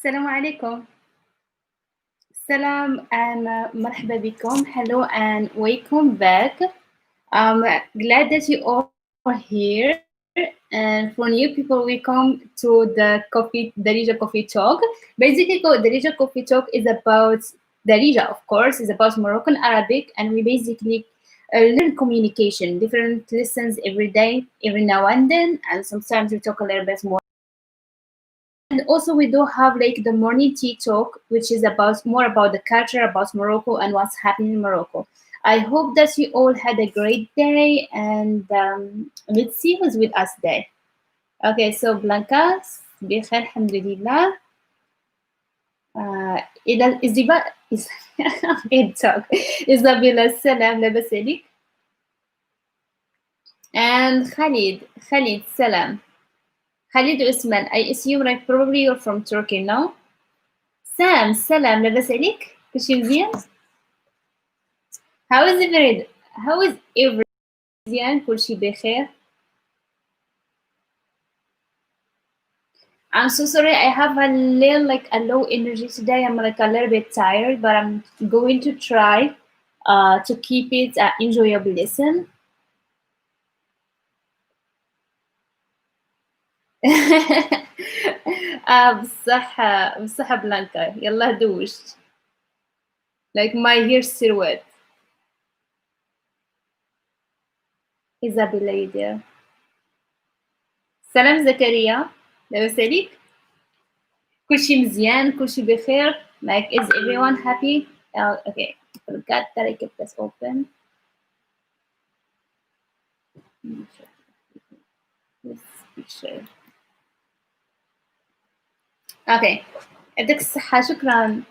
السلام عليكم. Salam and marhaba bikum. Hello and welcome back. I'm glad that you all are here. And for new people, welcome to Darija Coffee Talk. Basically, Darija Coffee Talk is about Darija, of course, is about Moroccan Arabic, and we basically learn communication, different lessons every day, every now and then, and sometimes we talk a little bit more. And also we do have like the morning tea talk, which is about more about the culture, about Morocco and what's happening in Morocco. I hope that you all had a great day, and let's see who's with us today. Okay, so Blanca, بخير الحمد لله. Is okay, talk. Isabella, salam, لاباس عليك. And Khalid, salam. Khalid Usman, I assume like probably you're from Turkey, no? سام سلام لاباس عليك كلشي مزيان how is every مزيان كلشي بخير I'm so sorry I have a little like a low energy today. I'm like a little bit tired, but I'm going to try to keep it enjoyable listen. بصح بلانكا يلا دوشت like my hair still wet. Isabella يدير سلام زكريا لاباس عليك كلشي مزيان كلشي بخير like is everyone happy okay I forgot that I kept this open. This picture okay يعطيك الصحة شكرا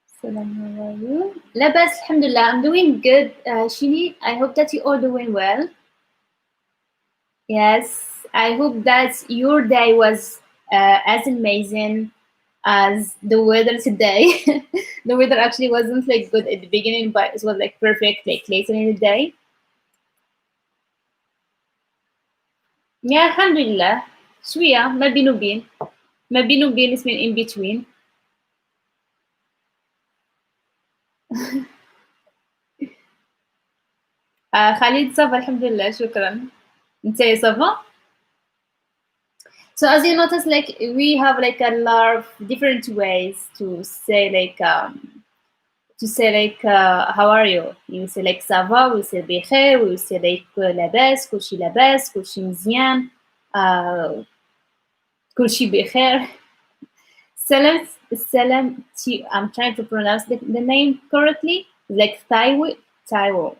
السلام لاباس الحمد لله I'm doing good Shini I hope that you all doing well. Yes I hope that your day was as amazing as the weather today. The weather actually wasn't like good at the beginning, but it was like perfect like later in the day. Yeah, alhamdulillah. شوية ما بين وبين اسمين in between. خالد صافا الحمد لله شكرا. انت صافا؟ So as you notice, like we have like a lot of different ways to say how are you? You say like ça va, we say بخير, we say like لاباس, كلشي لاباس, كلشي مزيان, كلشي بخير. Salam, I'm trying to pronounce the name correctly. Like Taiwo.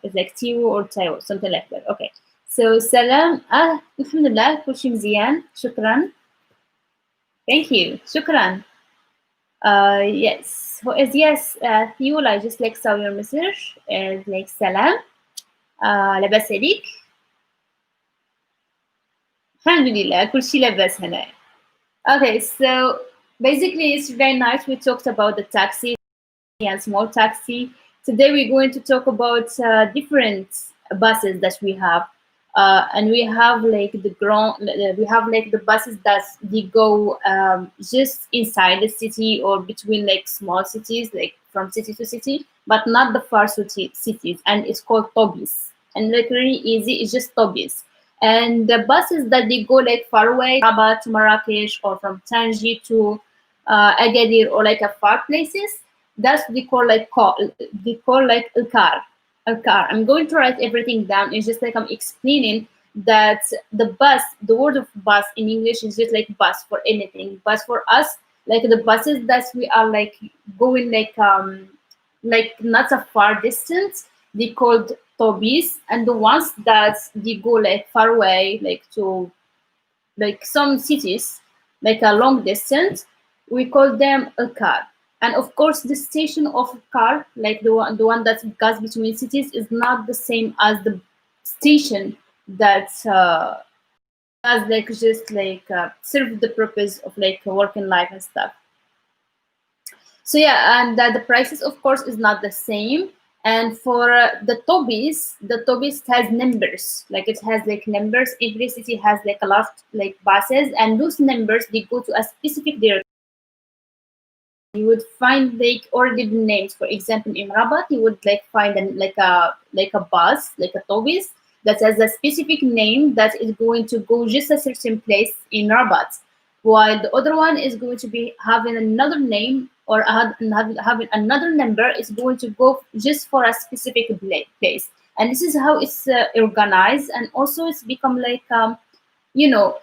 It's like Tiwo or Taiwo, something like that. Okay. So salam. Alhamdulillah, كلشي مزيان. شكرا. Thank you. شكرا. Yes. Who is yes? Theo, I just like saw your message. Like salam. لاباس عليك. Alhamdulillah, كلشي لاباس هنا. Okay, so basically it's very nice. We talked about the taxi and small taxi. Today we're going to talk about different buses that we have. And we have like we have like the buses that they go just inside the city or between like small cities, like from city to city, but not the far cities. And it's called tobis. And like really easy, it's just tobis. And the buses that they go like far away, Rabat to Marrakesh, or from Tangier to Agadir, or like a far places, that's they call like a car. I'm going to write everything down. It's just like I'm explaining that the word of bus in English is just like bus for anything. But for us, like the buses that we are like going like not a far distance, they called tobis, and the ones that they go like far away, like to like some cities, like a long distance, we call them a car. And of course, the station of a car, like the one that goes between cities, is not the same as the station that does like just like serve the purpose of like working life and stuff. So yeah, and the prices, of course, is not the same. And for the tobis has numbers. Like it has like numbers. Every city has like a lot of like buses, and those numbers they go to a specific direction. you would find like already the names. For example, in Rabat, you would like find like a bus, like a tobis that has a specific name that is going to go just a certain place in Rabat, while the other one is going to be having another name or having another number is going to go just for a specific place. And this is how it's organized, and also it's become like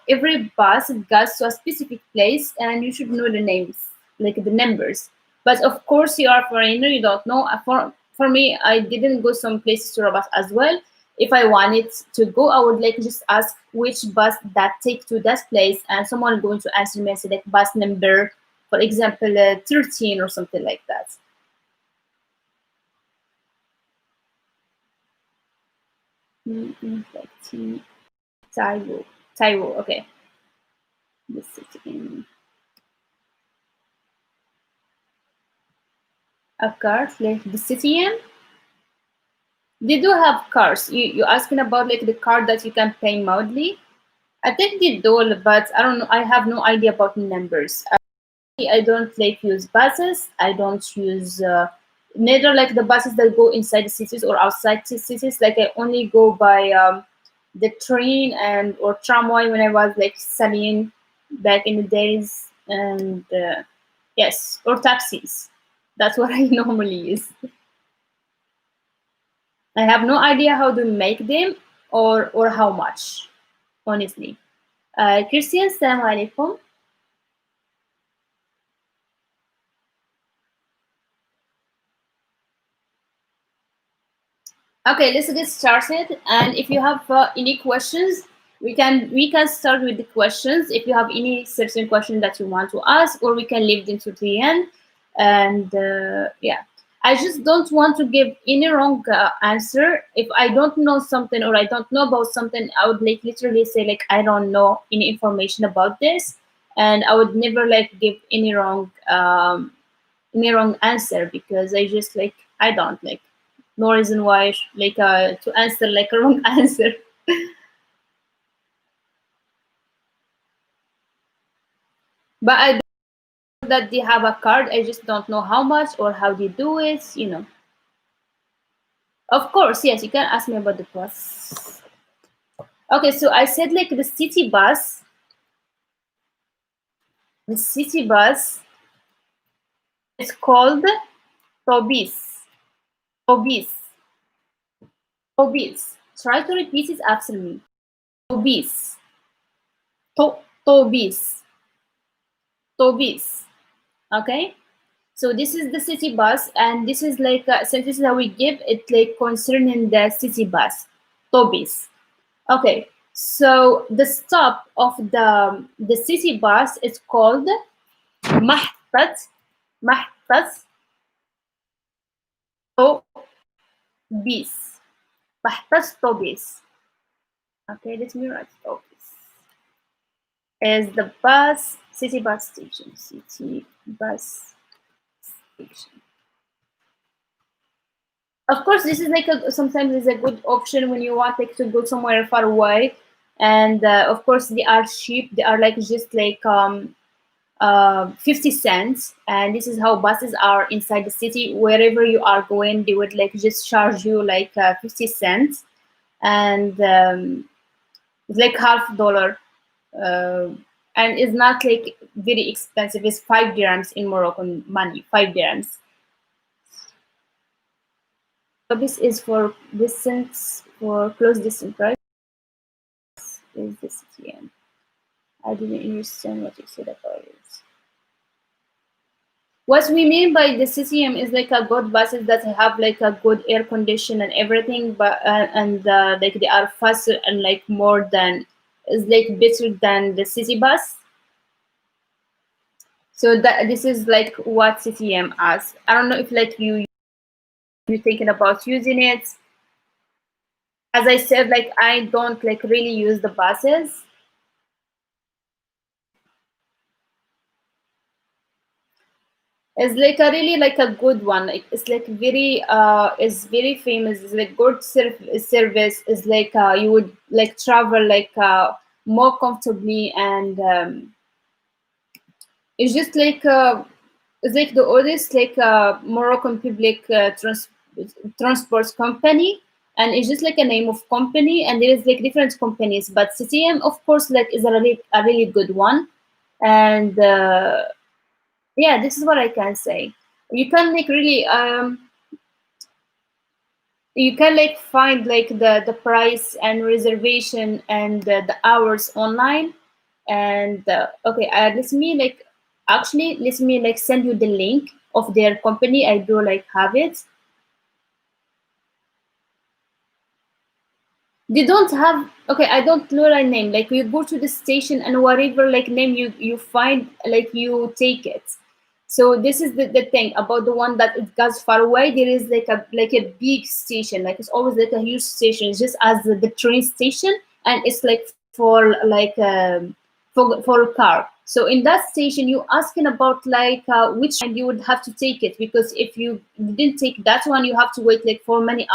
every bus goes to a specific place, and you should know the names, like the numbers. But of course, you are a foreigner, you don't know. For me, I didn't go some places to Rabat as well. If I wanted to go, I would like just ask which bus that take to that place, and someone going to answer me and say like bus number, for example, 13 or something like that. Like Taiwo, Taiwo. Okay, the city in a card, like the city in. They do have cars. You asking about like the card that you can pay monthly? I think they do, but I don't know. I have no idea about numbers. I don't like use buses. I don't use neither like the buses that go inside the cities or outside the cities. Like I only go by the train and or tramway when I was like studying back in the days, and yes, or taxis. That's what I normally use. I have no idea how to make them or how much, honestly. Christian, salam alaikum. Okay, let's get started. And if you have any questions, we can start with the questions. If you have any certain question that you want to ask, or we can leave them to the end. And yeah, I just don't want to give any wrong answer. If I don't know something or I don't know about something, I would like literally say like I don't know any information about this, and I would never like give any wrong answer, because I just like I don't like no reason why like to answer like a wrong answer. But I know that they have a card. I just don't know how much or how they do it. Of course, yes, you can ask me about the bus. Okay, so I said like the city bus. The city bus is called Tobis. Tobis. Tobis. Try to repeat it after me. Tobis. Tobis. Tobis. Okay. So this is the city bus, and this is like since this is how we give it like concerning the city bus, Tobis. Okay, so the stop of the city bus is called محطة محطة Tobis. محطة Tobis. Okay, let me write Tobis. Is the bus city bus station? City bus station. Of course, this is like sometimes is a good option when you want like to go somewhere far away, and of course they are cheap. They are like just like 50 cents, and this is how buses are inside the city. Wherever you are going, they would like just charge you like 50 cents, and it's like $half, uh, and it's not like very expensive. It's 5 dirhams in Moroccan money. 5 dirhams. So this is for distance, for close distance, right? Is the CTM. I didn't understand what you said about it. What we mean by the CTM is like a good buses that have like a good air condition and everything, but and like they are faster and like more than is like better than the city bus. So that this is like what CTM as. I don't know if like you're thinking about using it. As I said, like I don't like really use the buses. It's like a really like a good one. Like it's like very it's very famous. It's like good service. Is like you would like travel like more comfortably, and it's just like It's like the oldest like Moroccan public transport company, and it's just like a name of company, and there is like different companies, but CTM of course like is a really good one, and yeah, this is what I can say. You can like really you can like find like the price and reservation and the hours online, and okay, let me like actually let me like send you the link of their company. I do like have it. They don't have, okay, I don't know a name. Like you go to the station and whatever like name you find, like you take it. So this is the thing about the one that it goes far away. There is like a big station, like it's always like a huge station. It's just as the train station, and it's like for like for a car. So in that station, you asking about like which and you would have to take it, because if you didn't take that one, you have to wait like for many,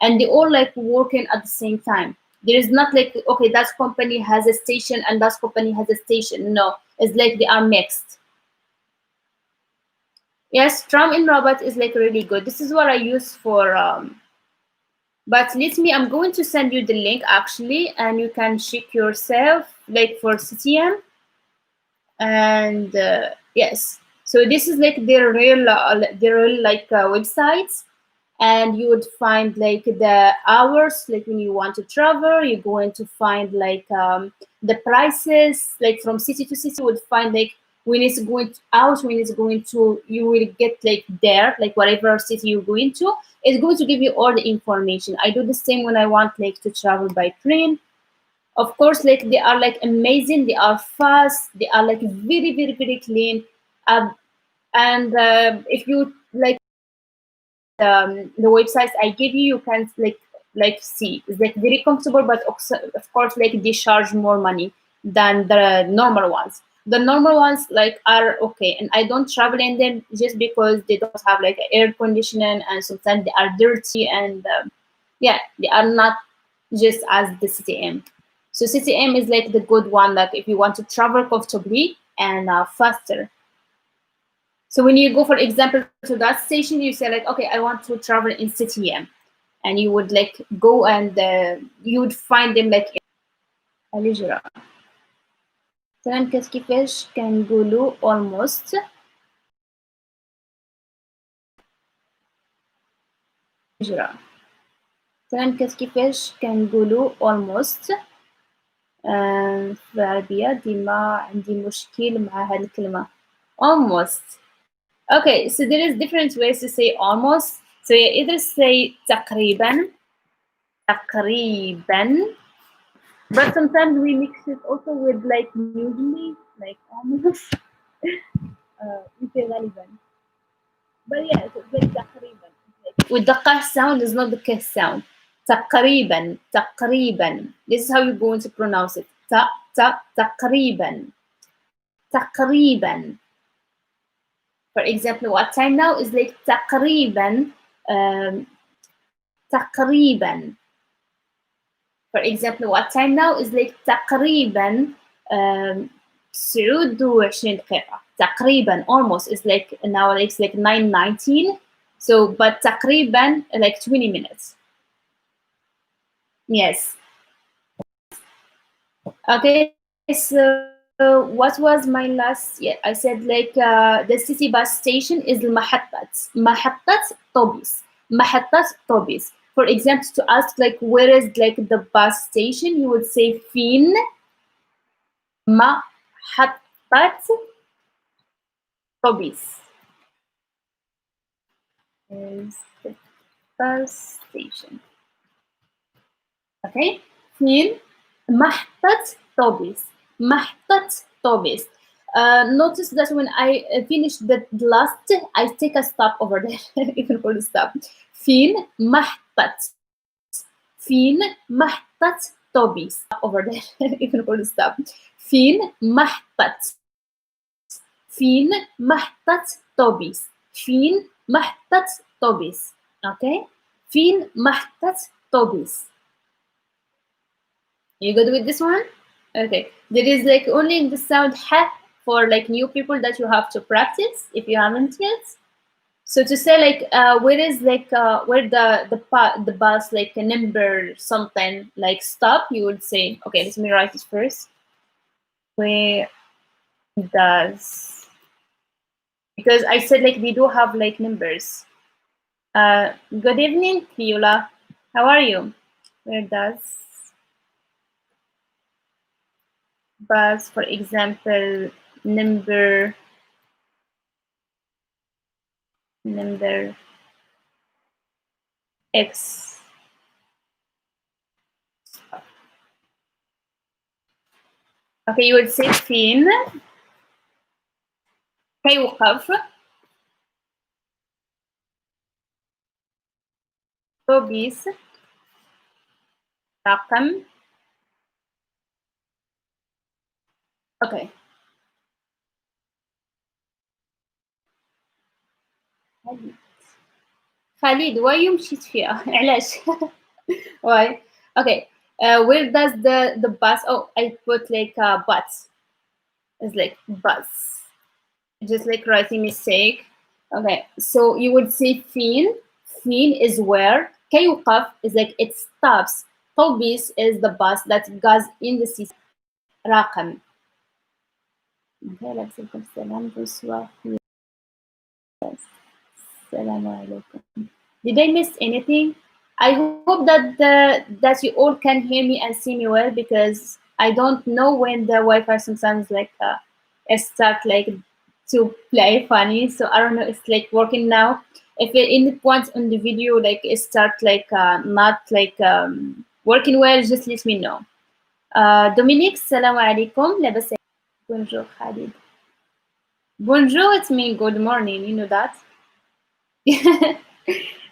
and they all like working at the same time. There is not like, okay, that company has a station and that company has a station. No, it's like they are mixed. Yes, tram in Rabat is like really good. This is what I use for but let me, I'm going to send you the link actually, and you can check yourself like for CTM. And yes, so this is like their real like websites, and you would find like the hours, like when you want to travel, you're going to find like the prices, like from city to city. You would find like when it's going out, when it's going to, you will get like there, like whatever city you're going to, it's going to give you all the information. I do the same when I want like to travel by train. Of course, like they are like amazing, they are fast, they are like very very very clean. And if you like the websites I give you, you can like see it's like very comfortable, but also, of course, like they charge more money than the normal ones. The normal ones like are okay, and I don't travel in them just because they don't have like air conditioning, and sometimes they are dirty, and yeah, they are not just as the CTM. So CTM is like the good one, like if you want to travel comfortably and faster. So when you go, for example, to that station, you say like, okay, I want to travel in CTM, and you would like go, and you would find them like الهجرة. مثلا كيفاش كنقولوا almost الهجرة. مثلا كيفاش كنقولوا almost في العربية ديما عندي مشكل مع هاد الكلمة almost. Okay, so there is different ways to say almost. So you either say تقريبا, but sometimes we mix it also with like usually, like almost. We say غالبا. But yeah, it's like تقريبا. With the q sound is not the k sound. تقريبا, تقريبا. This is how you're going to pronounce it. تقريبا, تقريبا. For example, what time now is like تقريبا, تقريبا. For example, what time now is like تقريبا 29 دقيقة. تقريبا, almost is like now it's like 9:19. So, but تقريبا like 20 minutes. Yes. Okay. So what was my last? Yeah, I said like the city bus station is المحطات. محطات طوبيس. محطات طوبيس. For example, to ask like where is like the bus station, you would say فين محطة طوبيس. Is the bus station. Okay. فين محطة طوبيس. محطة طوبيس. Notice that when I finish the last, I take a stop over there, even for the stop. فين محطة. فين محطة طوبيس. Over there, even for the stop. فين محطة. فين محطة طوبيس. فين محطة طوبيس. Okay. فين محطة طوبيس. You good with this one? Okay. There is like only the sound ha for like new people that you have to practice if you haven't yet. So to say like where is like where the bus like a number something like stop, you would say, okay, let me write it first. Where does, because I said like we do have like numbers. Good evening, Viola. How are you? Where does bus, for example, number X. Okay, you would say فين كيوقف أتوبيس رقم. Okay. خالد, why you مشيت فيها؟ علاش؟ Why? Okay. Where does the bus? Oh, I put like bus. It's like bus. Just like writing mistake. Okay. So you would say فين. فين is where. كيوقف is like it stops. طوبيس is the bus that goes in the city. رقم. Okay, let's say السلام. Bonsoir. Assalamu alaikum. Did I miss anything? I hope that that you all can hear me and see me well, because I don't know when the Wi-Fi sometimes like it start like to play funny. So I don't know. It's like working now. If at any point on the video like it start like not like working well, just let me know. Dominique, salam alaikum. لاباس. Bonjour, Khalid. Bonjour, it means good morning. You know that.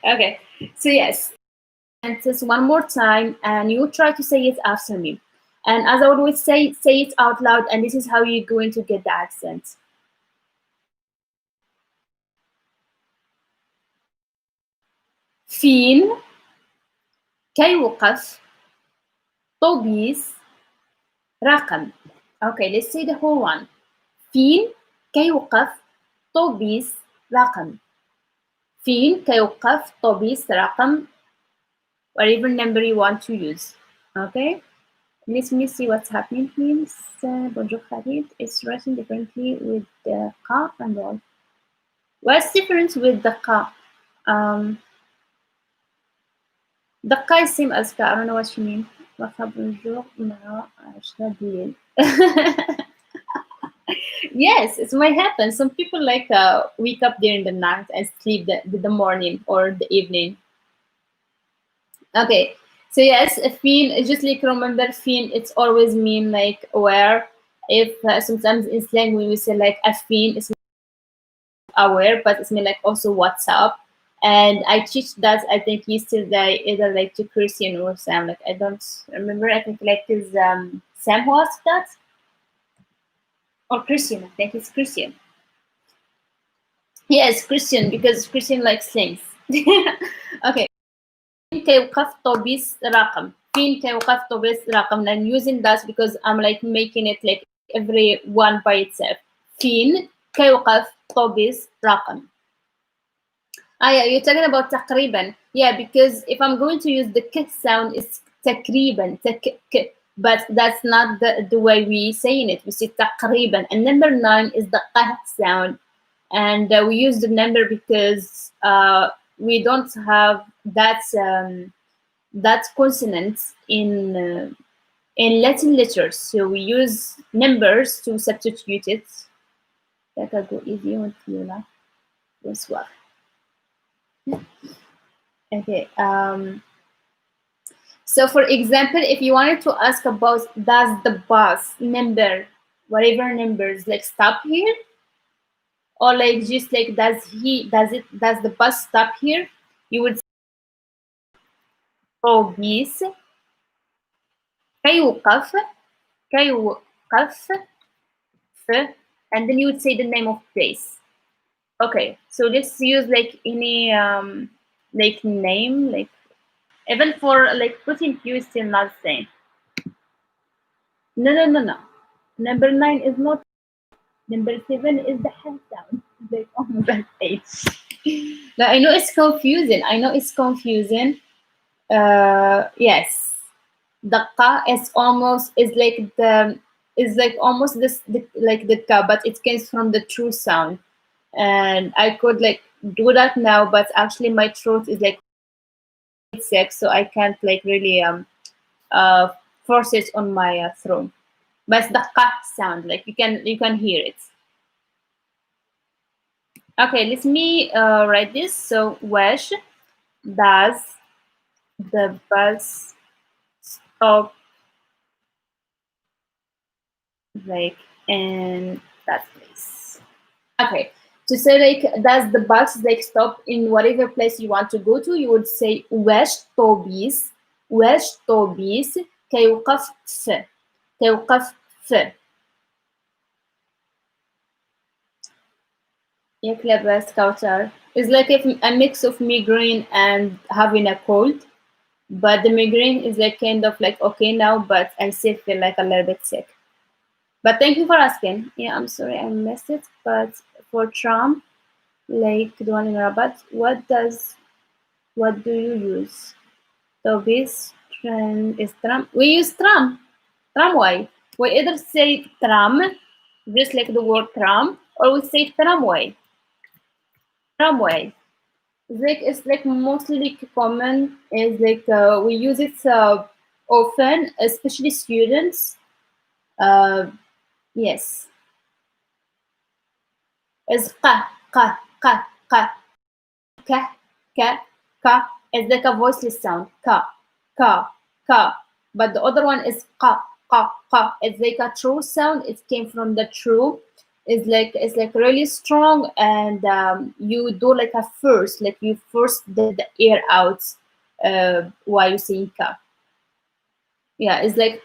Okay, so yes, sentence one more time and you try to say it after me, and as I always say it out loud, and this is how you're going to get the accent. فين كيوقف طوبيس رقم. Okay, let's say the whole one. فين كيوقف طوبيس رقم. فين كيوقف طوبيس رقم, whatever number you want to use. Okay, let me see what's happening, please. Bonjour Khalid. It's written differently with the ka and all. What's different with the ka? The ka is same as ka. I don't know what you mean. Bonjour. Yes, it might happen. Some people like wake up during the night and sleep the morning or the evening. Okay, so yes, feel, just like remember feel, it's always mean like aware. If sometimes in slang when we say like a feel, it's aware, but it's mean like also what's up. And I teach that I think yesterday either like to Christian or Sam. Like I don't remember. I think like is Sam who asked that, or Christian. I think it's Christian. Yes, Christian, because Christian likes things. Okay. كيوقف طوبيس رقم. فين كيوقف طوبيس رقم. I'm using that because I'm like making it like every one by itself. فين كيوقف طوبيس رقم. Yeah, you're talking about تقريبا. Yeah, because if I'm going to use the k sound, it's تقريبا, but that's not the way we saying it. We say تقريبا. And number 9 is the q sound. And we use the number because we don't have that consonant in Latin letters, so we use numbers to substitute it. Bonsoir. Okay. So for example, if you wanted to ask about does the bus number, whatever numbers, like stop here, or like just like does the bus stop here, you would say طوبيس كيوقف and then you would say the name of place. Okay, so let's use like any like name, like even for like putting Q is still not the same. No. Number 9 is not. Number 7 is the hand sound. Like, oh my god, 8. Now, I know it's confusing. I know it's confusing. Yes. The ka is like almost like the ka, but it comes from the true sound. And I could like do that now, but actually my throat is like sick, so I can't like really uh force it on my throat. But it's the ka sound, like you can hear it. Okay, let me write this. So Wesh does the bus stop like in that place? Okay. To say like does the bus like stop in whatever place you want to go to, you would say wesh طوبيس كيوقف كيوقف ياك لاباس كوثر. It's like a mix of migraine and having a cold. But the migraine is like kind of like okay now, but I still feel like a little bit sick. But thank you for asking. Yeah, I'm sorry I missed it. But for tram, like the one in Rabat, what do you use? So this train is tram. We use tramway. We either say tram, just like the word tram, or we say tramway. It's like mostly common. Is like we use it often, especially students. Uh, yes, is ka ka ka ka. It's like a voiceless sound. Ka ka. But the other one is ka. It's like a true sound. It came from the true. It's like really strong, and you do like a first, like you force the air out while you saying ka. Yeah, it's like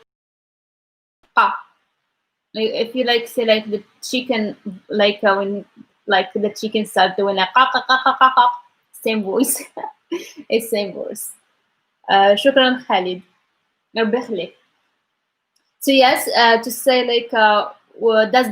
ka. Like, if you like say like the chicken, like when like the chicken start doing like ka, same voice. It's same voice. شكرا خالد. ربي يخليك. So yes, to say like that's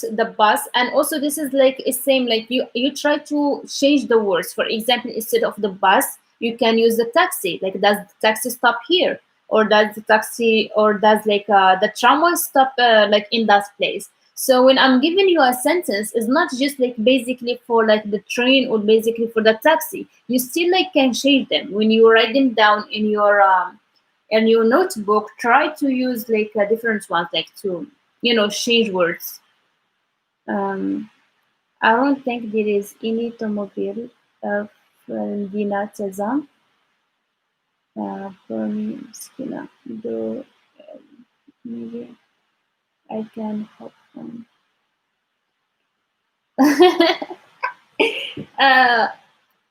the bus, and also this is like it's same like you try to change the words. For example, instead of the bus, you can use the taxi. Like does the taxi stop here, or does the taxi, or does like the tramway stop like in that place? So when I'm giving you a sentence, it's not just like basically for like the train or basically for the taxi. You still like can change them when you write them down in your notebook. Try to use like a different one, like to change words. um I don't think there is any automobile from Dinatazam from Skina, though maybe I can help them. uh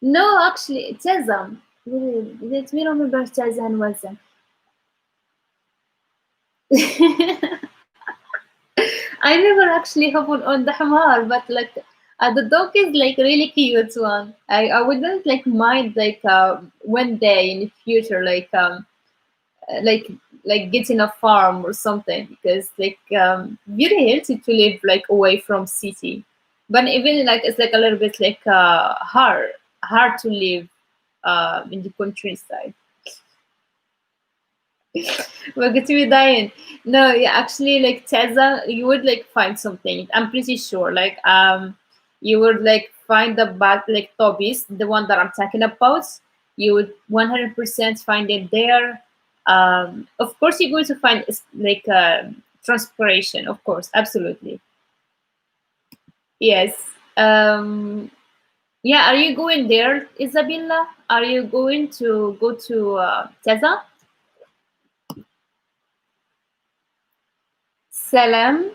no, actually Tazam. Let me remember Tazan was I never actually have one on the hamar, but like the dog is like really cute one. I wouldn't like mind like one day in the future uh, like like getting a farm or something, because like very healthy to live like away from city, but even like it's like a little bit like hard to live in the countryside. We're going to be dying. No, yeah, actually, like Teza, you would like find something. I'm pretty sure. Like, you would like find the bag, like Toby's, the one that I'm talking about. You would 100% find it there. Of course, you're going to find like transpiration. Of course, absolutely. Yes. Yeah. Are you going there, Isabella? Are you going to go to Teza? Salam.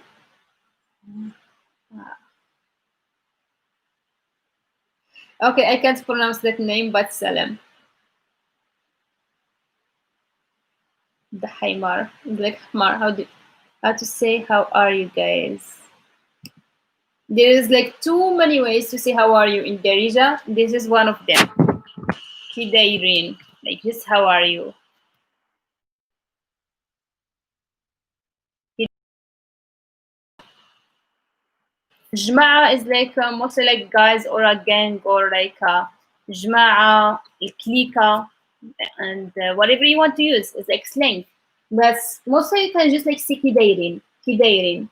Okay, I can't pronounce that name, but Salam. The Haimar. Like Hamar. How to say how are you guys? There is like too many ways to say how are you in Darija. This is one of them. Kidairin. Like just how are you? جماعة is like mostly like guys or a gang or like جماعة, الكليكة, and whatever you want to use is like slang. But mostly you can just like say كدايرين, كدايرين.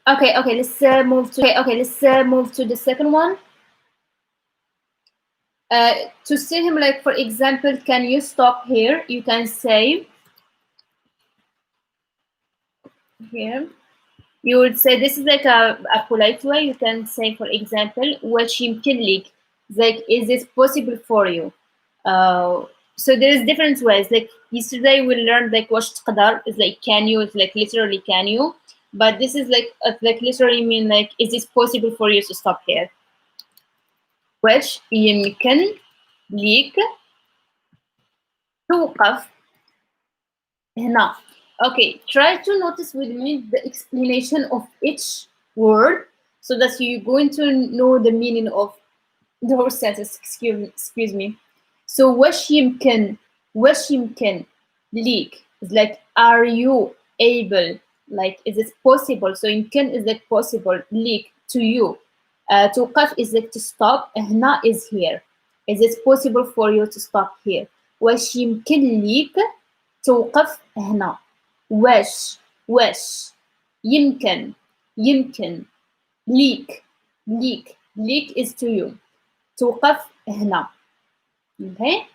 Okay, let's move to the second one. To say him, like, for example, can you stop here? You can say here. You would say this is like a polite way. You can say, for example, واش يمكن لك? Like, is this possible for you? So there is different ways. Like yesterday we learned like واش تقدر is like can you, is like literally can you, but this is like literally mean like is this possible for you to stop here? واش يمكن ليك توقف هنا. Okay, try to notice with me the explanation of each word so that you're going to know the meaning of the whole sentence. Excuse me. So واش يمكن ليك is like are you able, like is it possible? So يمكن is like possible, ليك to you. توقف is like to stop, هنا is here. Is it possible for you to stop here? واش يمكن ليك توقف هنا. واش يمكن ليك is to you. توقف هنا. Okay.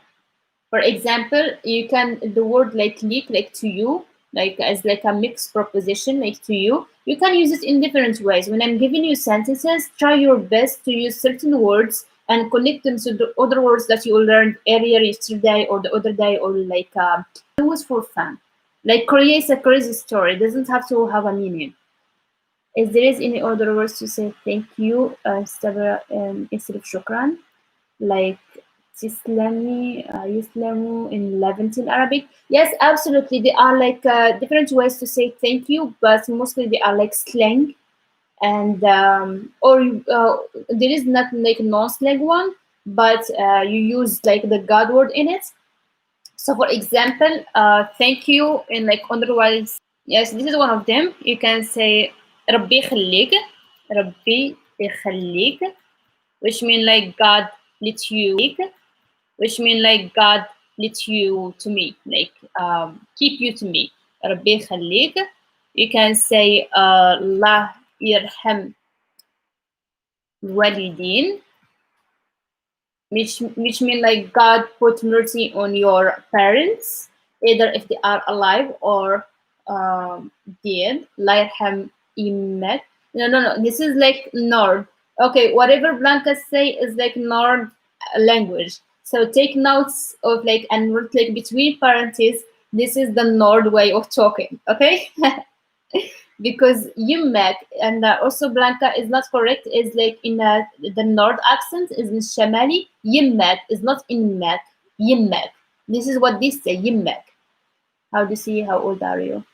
For example, you can the word like ليك, like to you, like as like a mixed proposition, like to you. You can use it in different ways. When I'm giving you sentences, try your best to use certain words and connect them to the other words that you learned earlier yesterday or the other day, or like it was for fun. Like create a crazy story. It doesn't have to have a meaning. If there is any other words to say thank you instead of shukran, like Tislami, Yuslamu in Levantine Arabic. Yes, absolutely. They are like different ways to say thank you, but mostly they are like slang. And or there is not like non-slang one, but you use like the God word in it. So, for example, thank you in like otherwise. Yes, this is one of them. You can say ربي يخليك, ربي يخليك, which mean like God let you, which mean like God let you to me, like keep you to me. ربي يخليك. You can say الله يرحم الوالدين, which mean like God put mercy on your parents, either if they are alive or dead. الله يرحم إمك. No. This is like Nord. Okay, whatever Blanca say is like Nord language. So take notes of like and like between parentheses. This is the Nord way of talking. Okay. Because Yimek and also Blanca is not correct, is like in the North accent is in Shamali. Yimek is not in Mek. Yimek. This is what they say, Yimek. How do you see? How old are you?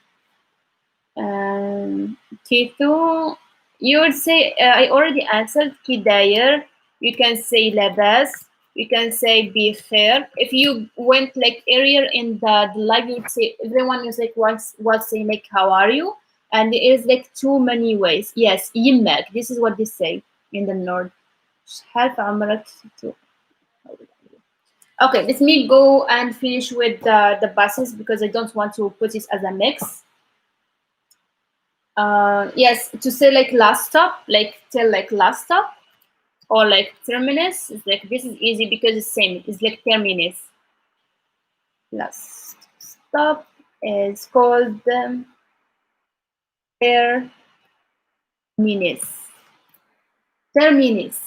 Kitu, you would say, I already answered Kidayer. You can say Labas. You can say Bikhair. If you went like earlier in the live, you would say everyone is like what's saying like how are you? And there is like too many ways. Yes, Yimek. This is what they say in the north. Half عمرك Okay, let me go and finish with the buses because I don't want to put it as a mix. Yes, to say like last stop, like tell like last stop, or like terminus. It's like this is easy because it's same. It's like terminus. Last stop is called terminus. Terminus.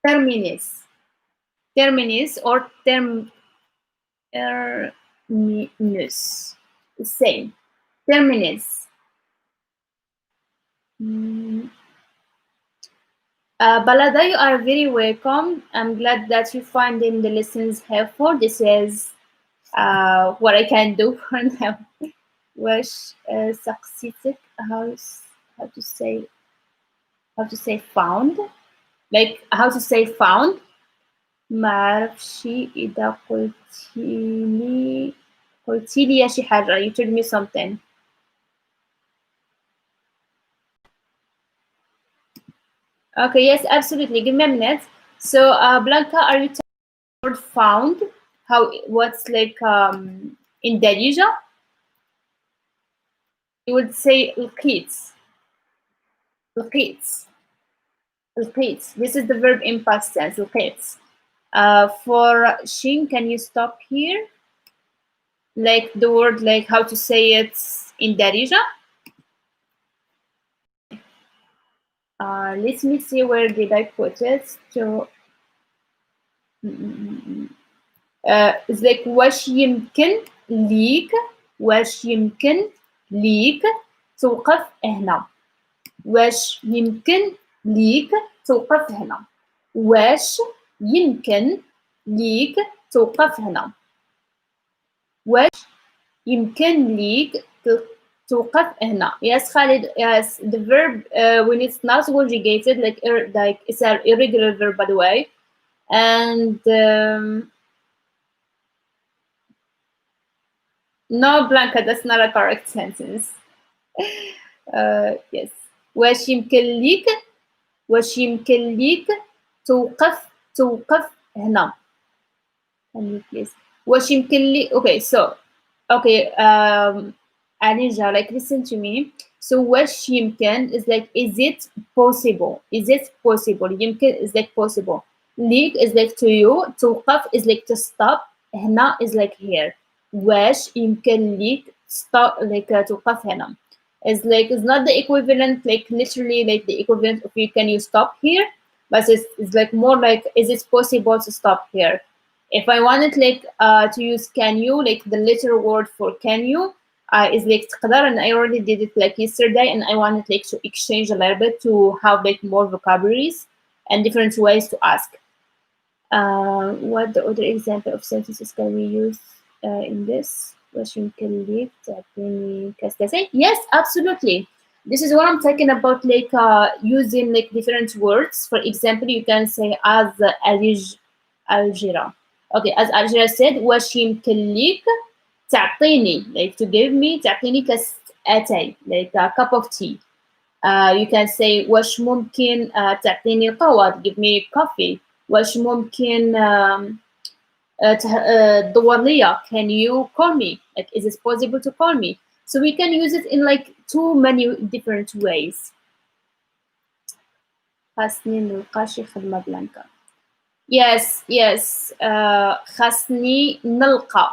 Terminus. Terminus or terminus. Same. Terminus. Balada, you are very welcome. I'm glad that you find in the lessons helpful. This is what I can do for now. Wish succeeded. How to say found. like how to say found. ما اعرفش اذا قلتي لي شي حاجة. You told me something. Okay, yes, absolutely. Give me a minute. So, Blanca, are you talking about found? How, what's like in Darija? You would say لقيت. لقيت. لقيت. This is the verb in past tense. لقيت. For shin, can you stop here? Like the word, like how to say it in Darija? Let me see, where did I put it? So, it's like واش يمكن ليك واش يمكن ليك توقف هنا. واش يمكن ليك توقف هنا. واش يمكن ليك توقف هنا. واش يمكن ليك توقف هنا. Yes, Khalid. Yes, the verb when it's not conjugated, like it's an irregular verb, by the way, and no, Blanca, that's not a correct sentence. Yes. واش يمكن ليك واش يمكن ليك توقف هنا. Can you please? واش يمكن لي. Okay, so okay, Anija, like listen to me. So واش يمكن is like, is it possible? Is it possible? يمكن is like possible. ليك is like to you. توقف is like to stop. هنا is like here. واش يمكن ليك stop like توقف هنا. Is like, it's not the equivalent, like literally like the equivalent of you can you stop here, but it's like more like, is it possible to stop here? If I wanted like to use can you, like the literal word for can you is like تقدر, and I already did it like yesterday, and I wanted like to exchange a little bit to have like more vocabularies and different ways to ask. What the other example of sentences can we use in this? Yes, absolutely. This is what I'm talking about, like using like different words. For example, you can say as Algira. Okay, as Algira said, واش يمكن ليك تعطيني, like to give me, تعطيني كاس اتاي, like a cup of tea. You can say واش ممكن تعطيني قهوة, give me coffee. واش ممكن تدور ليا, can you call me, like is it possible to call me? So we can use it in like too many different ways. خاصني نلقى شي خدمة بلانكا. Yes, خاصني نلقى,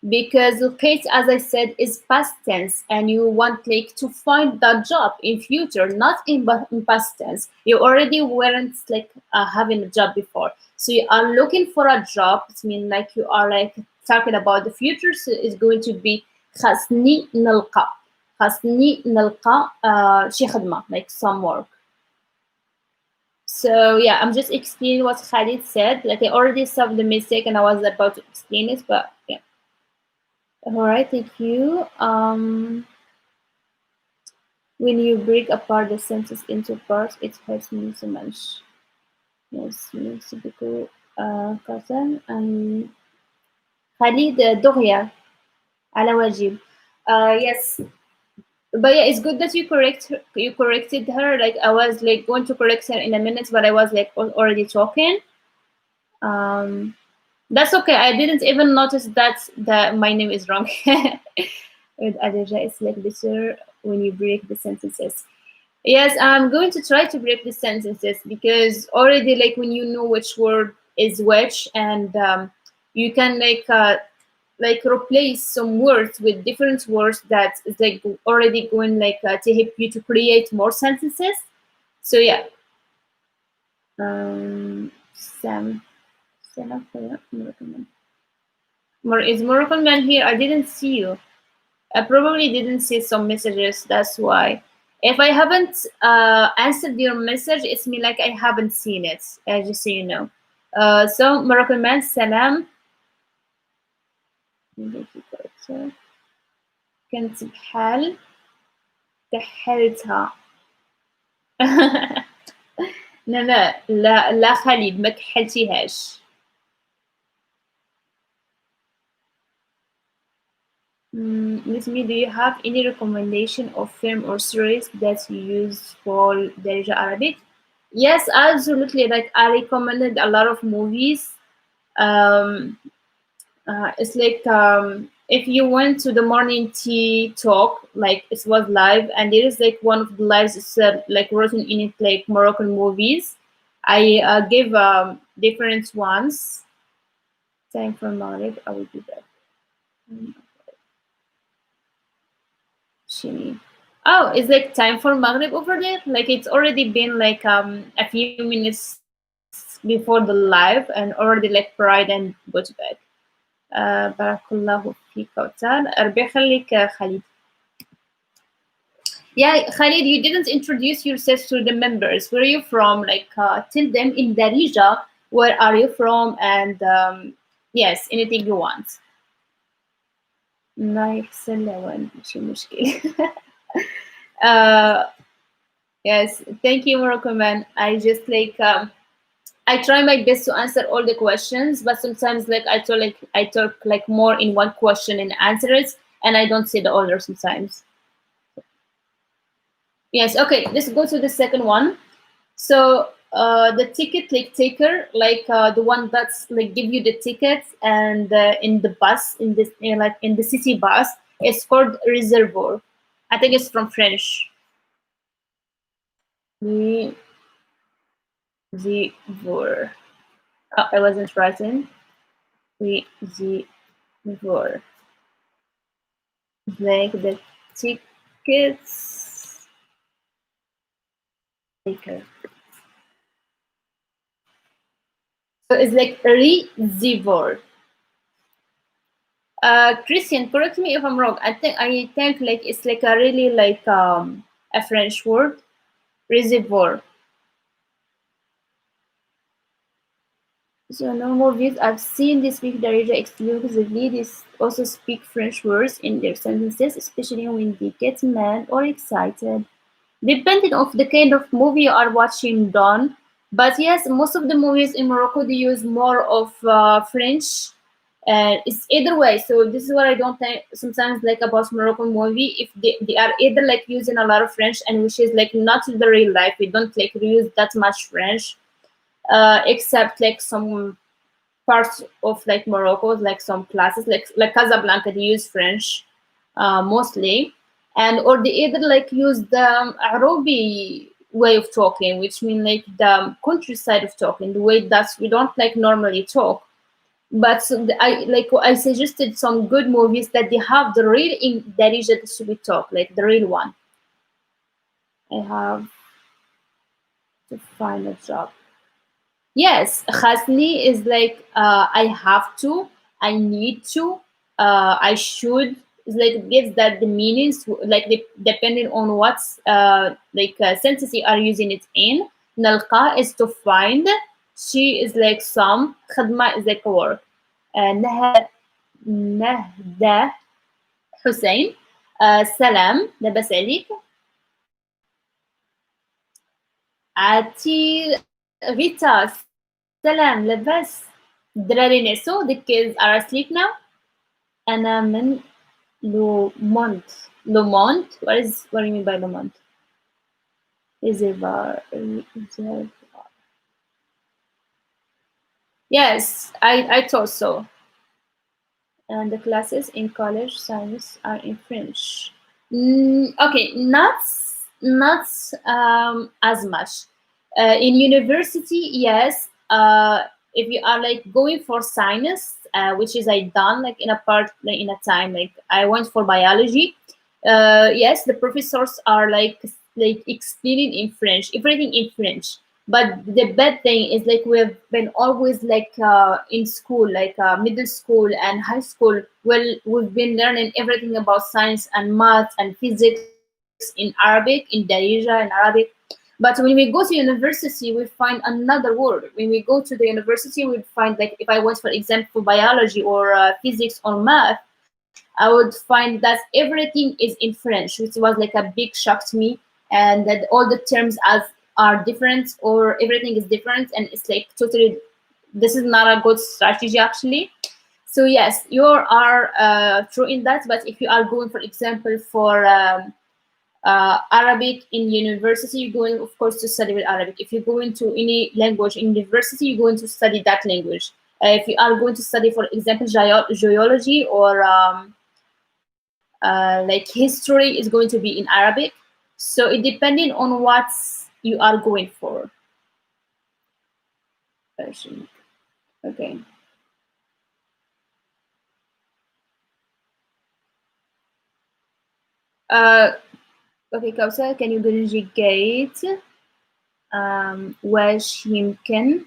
because لقيت, as I said, is past tense, and you want like to find that job in future, not in past tense. You already weren't like having a job before, so you are looking for a job. It means like you are like talking about the future, so it's going to be خاصني نلقى. خاصني نلقى شي خدمة, like some work. So yeah, I'm just explaining what Khalid said. Like I already saw the mistake and I was about to explain it, but yeah. All right, thank you. When you break apart the sentence into parts, it hurts me so much. Yes, typical cousin and Khalid دغيا على واجب. Yes, but yeah, it's good that you corrected her. Like I was like going to correct her in a minute, but I was like already talking. That's okay. I didn't even notice that my name is wrong. With Adeja, it's like better when you break the sentences. Yes, I'm going to try to break the sentences, because already like when you know which word is which, and you can like replace some words with different words that is like already going like to help you to create more sentences. So yeah. Sam. Is Moroccan man here? I didn't see you. I probably didn't see some messages. That's why. If I haven't answered your message, it's me like I haven't seen it. Just so you know. So Moroccan man, salam. كنت بحال كحلتها. لا لا لا لا خالد ما كحلتيهاش. Let me, do you have any recommendation of film or series that you use for Darija Arabic? Yes, absolutely. Like I recommended a lot of movies. Um, it's like if you went to the morning tea talk, like it was live, and there is like one of the lives is like written in it like Moroccan movies. I gave different ones. Time for Maghrib, I will do that. Mm, Shini. Oh, it's like time for Maghrib over there. Like it's already been like a few minutes before the live, and already like pride and go to bed. بارك الله فيك وتعال ربي يخليك خالد. Yeah, Khalid, you didn't introduce yourself to the members. Where are you from? Like, tell them in Darija, where are you from? And yes, anything you want. Nice. ماشي مشكلة. uh, yes, thank you, Morocco man. I just like I try my best to answer all the questions, but sometimes like I talk like more in one question and answer it, and I don't say the order sometimes. Yes, okay, let's go to the second one. So the ticket like taker, like the one that's like give you the ticket and in the bus in this like in the city bus, it's called reservoir. I think it's from French. Reservoir. Oh, I wasn't writing. Reservoir. Like the tickets taker. So it's like reservoir. Christian, correct me if I'm wrong. I think like it's like a really like a French word, reservoir. So no movies I've seen this week Darija exclusively this also speak French words in their sentences, especially when they get mad or excited. Depending of the kind of movie you are watching, Don. But yes, most of the movies in Morocco they use more of French. It's either way. So this is what I don't think sometimes like about Moroccan movie. If they are either like using a lot of French and which is like not the real life. We don't like use that much French, except like some parts of like Morocco, like some classes, like Casablanca, they use French mostly, and or they either like use the Arabi way of talking, which mean like the countryside of talking, the way that we don't like normally talk. But so I suggested some good movies that they have the real in Darija that we talk, like the real one. I have to find a job. Yes, Khasni is like I have to, I need to, I should. It's like gives that the meanings like depending on what's sentence you are using it in. Nalqa is to find. She is like some. Khadma is like a work. Nahda Hussein. Salam. لاباس عليك. Rita, salam, labas. الدراري نعسو, the kids are asleep now. أنا من لومونت. لومونت, what do you mean by لومونت? Reservoir. Yes, I thought so. And the classes in college science are in French. Okay, not as much. In university, yes. If you are like going for science, which is I done like in a part like, in a time like I went for biology. Yes, the professors are like explaining in French, everything in French. But the bad thing is like we've been always like in school, like middle school and high school. Well, we've been learning everything about science and math and physics in Arabic, in Darija and Arabic. But when we go to university, we find another word. When we go to the university, we find like if I went, for example, biology or physics or math, I would find that everything is in French, which was like a big shock to me, and that all the terms as are different, or everything is different, and it's like totally, this is not a good strategy actually. So yes, you are true in that. But if you are going, for example, for Arabic in university, you're going, of course, to study with Arabic. If you go into any language in university, you're going to study that language. If you are going to study, for example, geology or like history, is going to be in Arabic. So it depending on what you are going for. Okay. Uh, okay, Kausa, can you conjugate واش يمكن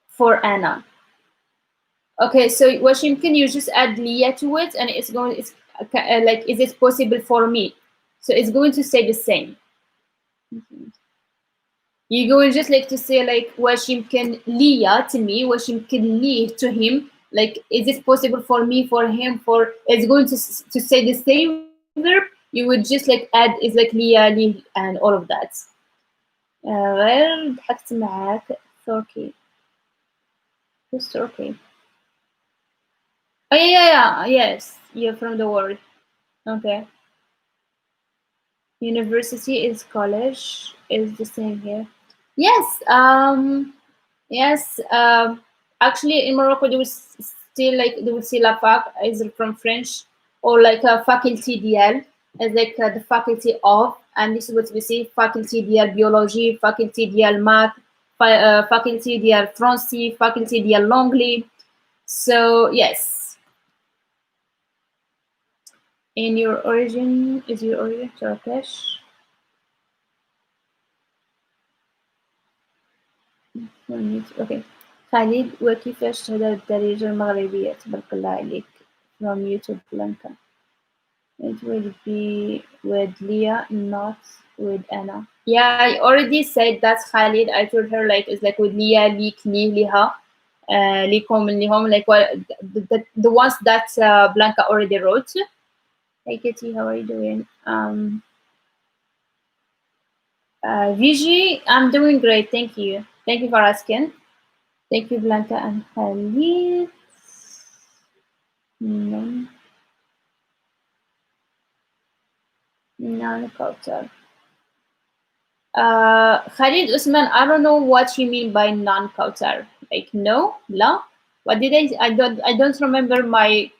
for Anna? Okay, so واش يمكن, you just add liya to it, and it's like, is it possible for me? So it's going to say the same. You're going just like to say like واش يمكن liya to me, واش يمكن ليه to him. Like, is it possible for me, for him, for, it's going to say the same verb. You would just like add is like liya, ليه, and all of that. غير ضحكت معاك. Turkey. Who's Turkey? Oh yeah. Yes, you're from the word. Okay. University is college, is the same here. Yes. Yes. Actually, in Morocco, they would still like, they would say la fac is from French, or like a faculty DL as like the faculty of, and this is what we say: faculty DL biology, faculty DL math, faculty DL Français, faculty DL l'anglais. So yes, in your origin, is your origin Turkish? Okay. خالد، وكيفاش تهدر الدارجة المغربية؟ تبارك الله عليك. From YouTube Blanca. It will be with Leah, not with Anna. Yeah, I already said that, Khalid. I told her like it's like with Leah, Leek, Lee, Liha, Likom, and Lihom, like what the ones that Blanca already wrote. Hey Kitty, how are you doing? Vigi, I'm doing great. Thank you. Thank you for asking. Thank you, Blanca and Khalid. No, non-culture. Khalid Usman, I don't know what you mean by non-culture. Like no, la. What did I? I don't remember my.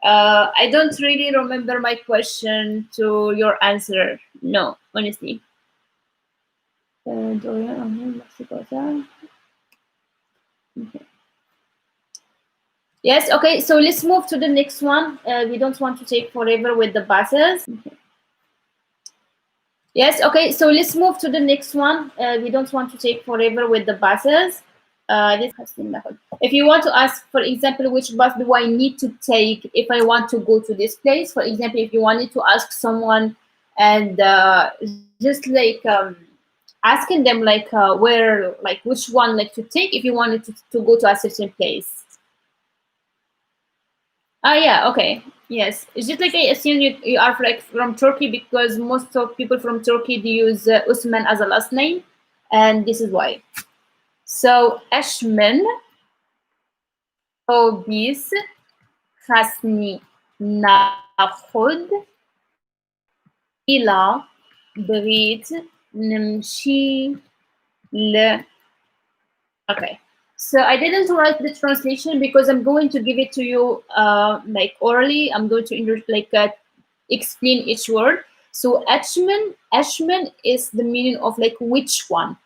I don't really remember my question to your answer. No, honestly. Okay. Yes. Okay. So let's move to the next one. We don't want to take forever with the buses. Okay. Yes, okay, so let's move to the next one. We don't want to take forever with the buses. If you want to ask, for example, which bus do I need to take if I want to go to this place? For example, if you wanted to ask someone and just like asking them like where, like which one like to take if you wanted to go to a certain place. Ah, yeah, okay. Yes. It's just like I assume you are like from Turkey, because most of people from Turkey they use Usman as a last name, and this is why. So Ashman, Obis, Khasni, Nakhud, Ila, Brit, Nimshi, Le. Okay. So I didn't write the translation because I'm going to give it to you like orally. I'm going to like explain each word. So Ashman is the meaning of like which one.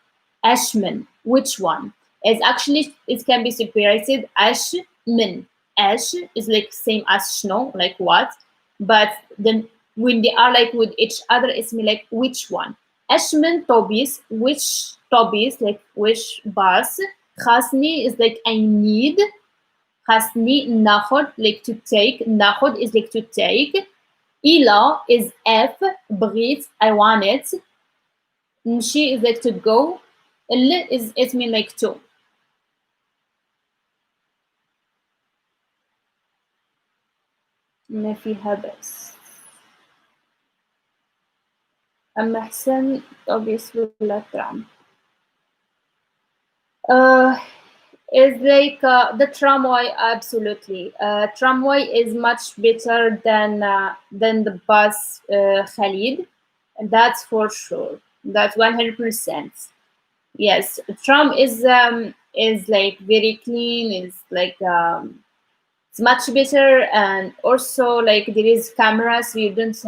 Ashman, which one? Is actually, it can be separated. Ashman. Ash is like same as snow, like what? But then when they are like with each other, it's me like which one? Ashman Tobis, which Tobis, like which bus? Khasni is like I need. Khasni Nahod, like to take. Nahod is like to take. Ila is F, breathe, I want it. Nshi is like to go. Il is it mean like to. ما فيها بس. أما أحسن طوبيس ولا ترام. Uh, is like the tramway. Absolutely, tramway is much better than the bus, Khalid. That's for sure. That's 100%. Yes, tram is like very clean. It's like it's much better, and also like there is cameras, so you don't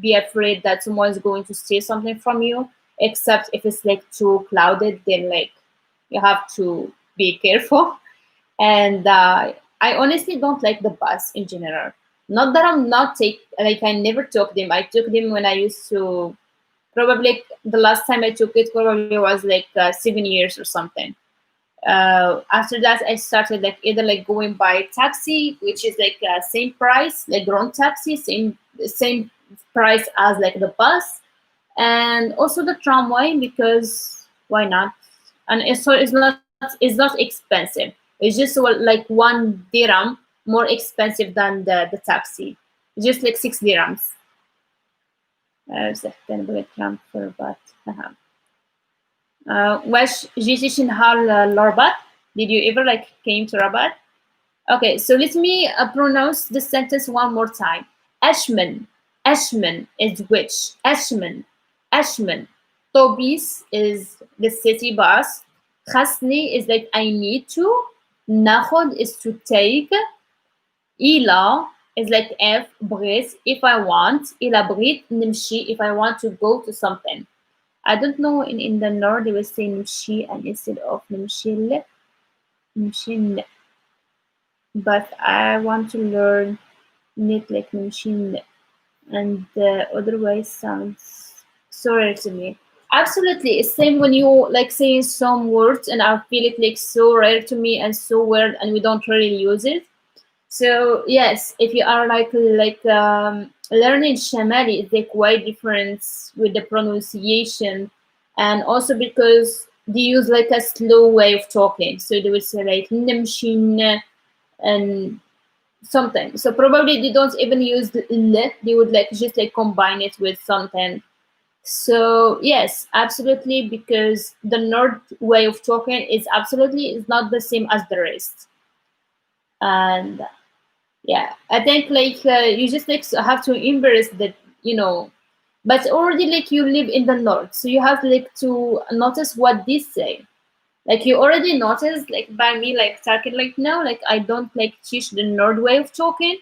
be afraid that someone is going to steal something from you. Except if it's like too clouded, then like you have to be careful. And I honestly don't like the bus in general. Not that I'm not take like I never took them. I took them when I used to. Probably the last time I took it probably was like 7 years or something. After that, I started like either like going by taxi, which is like same price, like ground taxi, same price as like the bus, and also the tramway, because why not? And it's not expensive. It's just like 1 dirham more expensive than the taxi. It's just like 6 dirhams. سأحتني ترامب في الرباط. واش جيتي شي نهار للرباط? Did you ever like came to Rabat? Okay, so let me pronounce the sentence one more time. Ashman. Ashman is which? Ashman. Ashman. Tobis is the city bus. Khasni is like I need to. Nakhod is to take. Ila is like if I want. Ila brit nimshi if I want to go to something. I don't know in the north they will say nimshi and instead of nimshil. Nimshin. But I want to learn knit like machine, and the other way sounds so rare to me. Absolutely, it's same when you like saying some words, and I feel it like so rare to me and so weird, and we don't really use it. So yes, if you are learning Shamali, it's like quite different with the pronunciation, and also because they use like a slow way of talking. So they would say like nimshin and something. So probably they don't even use the le. They would like just like combine it with something. So yes, absolutely, because the North way of talking is absolutely is not the same as the rest. And yeah, I think like you just like have to embrace that, you know. But already like you live in the North, so you have like to notice what they say. Like you already noticed like by me like talking like now, like I don't like teach the North way of talking,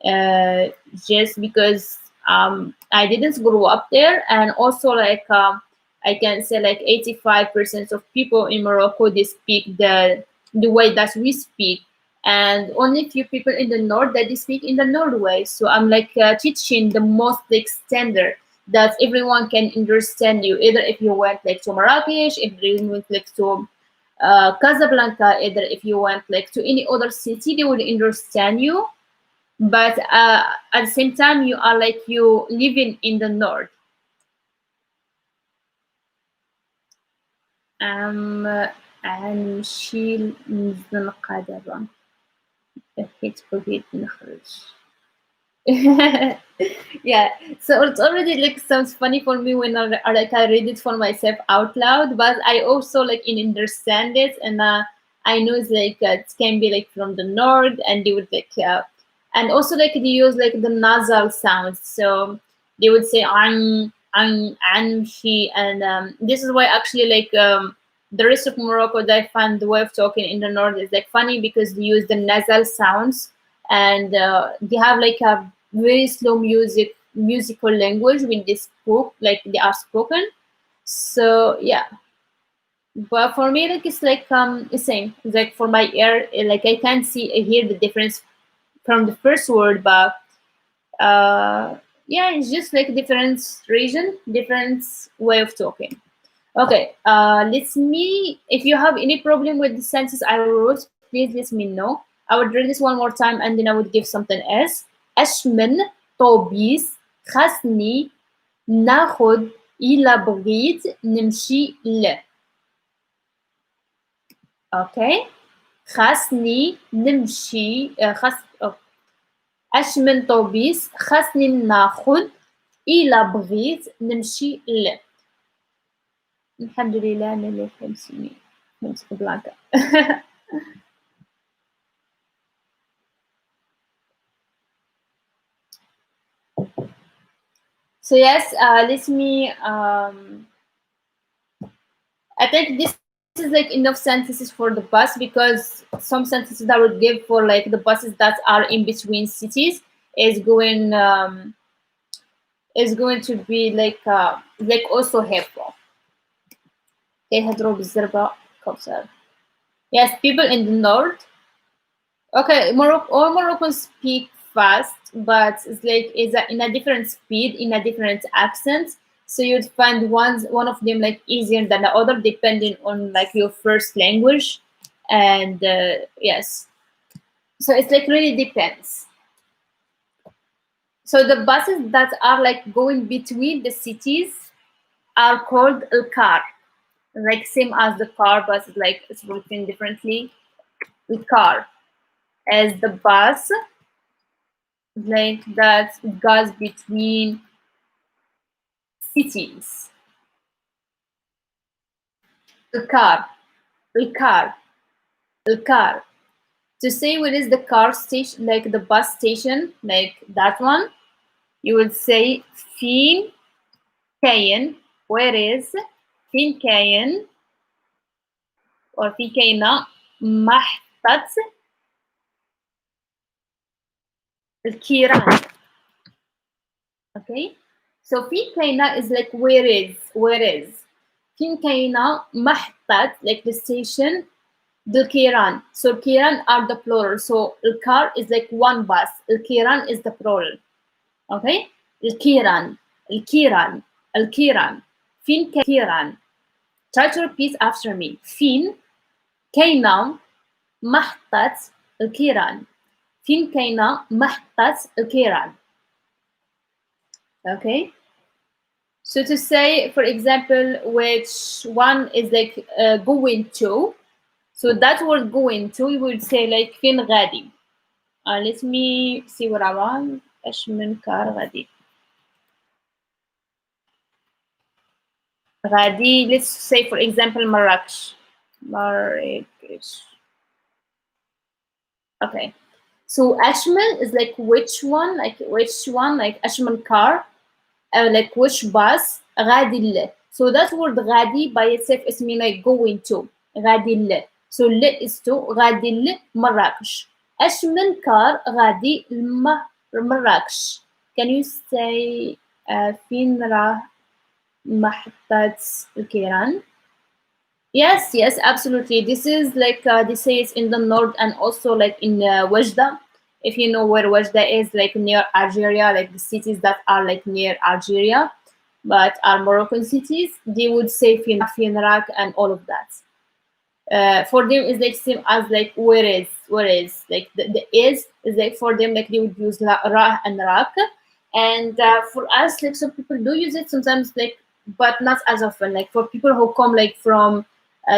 uh, just because I didn't grow up there, and also like I can say like 85% of people in Morocco they speak the way that we speak, and only few people in the north that they speak in the north way. So I'm like teaching the most like standard that everyone can understand you. Either if you went like to Marrakesh, if you went like to Casablanca, either if you went like to any other city, they would understand you, but at the same time you are like you living in the north. نمشي للزنقة دابا حيت بغيت نخرج. Yeah, so it's already like sounds funny for me when I read it for myself out loud, but I also like in understand it, and I know it's like it can be like from the north, and they would like and also like they use like the nasal sounds, so they would say an she, and this is why actually like the rest of Morocco they find the way of talking in the north is like funny because they use the nasal sounds, and they have like a very slow musical language when they spoke like they are spoken. So yeah, but for me like it's like the same. It's like for my ear like I can see hear the difference from the first word, but uh yeah, it's just like different region, different way of talking. Okay, let's me. If you have any problem with the sentences I wrote, please let me know. I would read this one more time and then I would give something else. أشمن طوبيس خسني ناخد إلى بغيت نمشي له. Okay. خسني نمشي خس أشمن طوبيس خسني ناخد إلا بغيت نمشي ل. الحمد لله أنا اللي فهمتيني، فهمت بلانكا. So yes, let me. I think this is like enough sentences for the bus, because some sentences that I would give for like the buses that are in between cities is going to be like also helpful. كيهضروا بالزربة كوثر. Yes, people in the north. Okay, Moroccans speak fast, but it's in a different speed, in a different accent. So you'd find one of them like easier than the other, depending on like your first language, and yes. So it's like really depends. So the buses that are like going between the cities are called car, like same as the car, but like it's written differently. Car as the bus like that goes between cities. The car, the car, the car. To say what is the car station, like the bus station, like that one, you would say fin kayen. Where is fin kayen or fin kayna محطة الكيران. Okay, so fin kayna is like where is. Fin kayna محطة like the station. The Kiran. So Kiran are the plural. So the car is like one bus. The Kiran is the plural. Okay? The Kiran. The Kiran. El Kiran. Fin Kiran. Try to repeat after me. Fin Kaina Mahtat El Kiran. Fin Kaina Mahtat El Kiran. Okay? So to say, for example, which one is like going to, so that word going to, you would say like fin غادي. Let me see what I want. إيش من كار غادي. غادي, let's say for example Marrakesh. Marrakesh. Okay. So Ashman is like which one, like Ashman car, like which bus, غادي ل. So that word غادي by itself is mean like going to. غادي ل. So ل is to غادي ل Marrakesh. أشمن كار غادي Marrakesh. Can you say فين راه محطة الكيران? Yes, absolutely. This is like they say it's in the north and also like in Wajda. If you know where Wajda is, like near Algeria, like the cities that are like near Algeria, but are Moroccan cities, they would say Finrak and all of that. For them is like same as like where is like the is like for them like they would use ra and rak, and for us like some people do use it sometimes like, but not as often. Like for people who come like from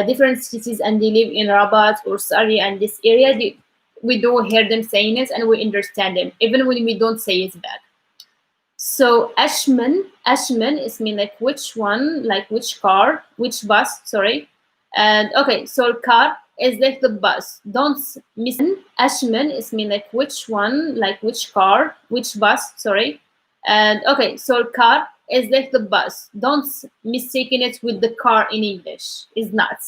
different cities and they live in Rabat or Sari and this area, we do hear them saying it and we understand them even when we don't say it back. So Ashman is mean like which one, like which car, which bus, sorry. And okay, so car is like the bus. Don't miss. Ashman is mean like which one, like which car, which bus, sorry. And okay, so car is like the bus. Don't mistaken it with the car in English. It's not.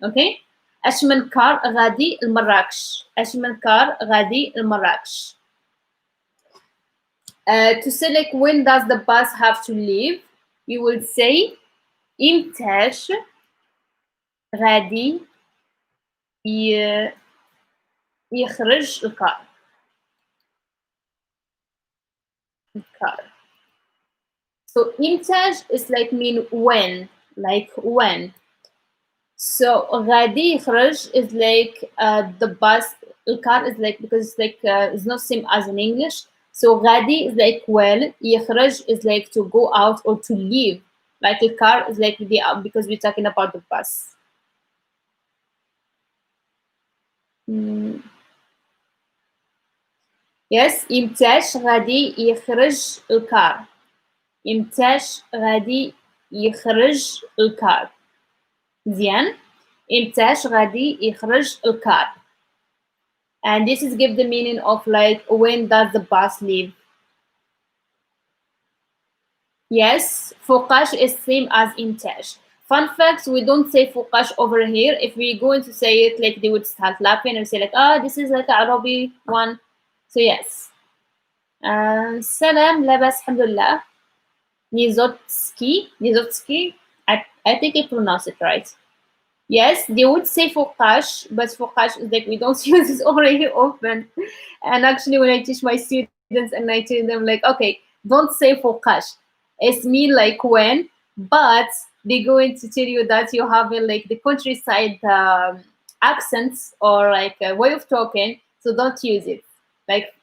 Okay? Ashman car غادي المراكش. Ashman car غادي المراكش. To say like when does the bus have to leave, you will say إمتاش غادي يخرج الكار. So إمتاش is like mean when, like when. So غادي يخرج is like the bus, الكار is like, because it's like it's not same as in English. So غادي is like well, يخرج is like to go out or to leave. Like a car is like because we're talking about the bus. Yes, إمتاش غادي يخرج الكار. إمتاش غادي يخرج الكار. مزيان. إمتاش غادي يخرج الكار. And this is give the meaning of like when does the bus leave. Yes, فوقاش is same as إمتاش. Fun facts, we don't say فوقاش over here. If we going to say it, like they would start laughing and say like, ah, this is like a Arabic one. So yes. سلام لاباس الحمد لله. Nizotsky. I think I pronounce it right. Yes, they would say فوقاش, but فوقاش is like we don't use this over here often. And actually, when I teach my students and I tell them like, okay, don't say فوقاش. It's mean like when, but they're going to tell you that you have like the countryside accents or like a way of talking, so don't use it. Like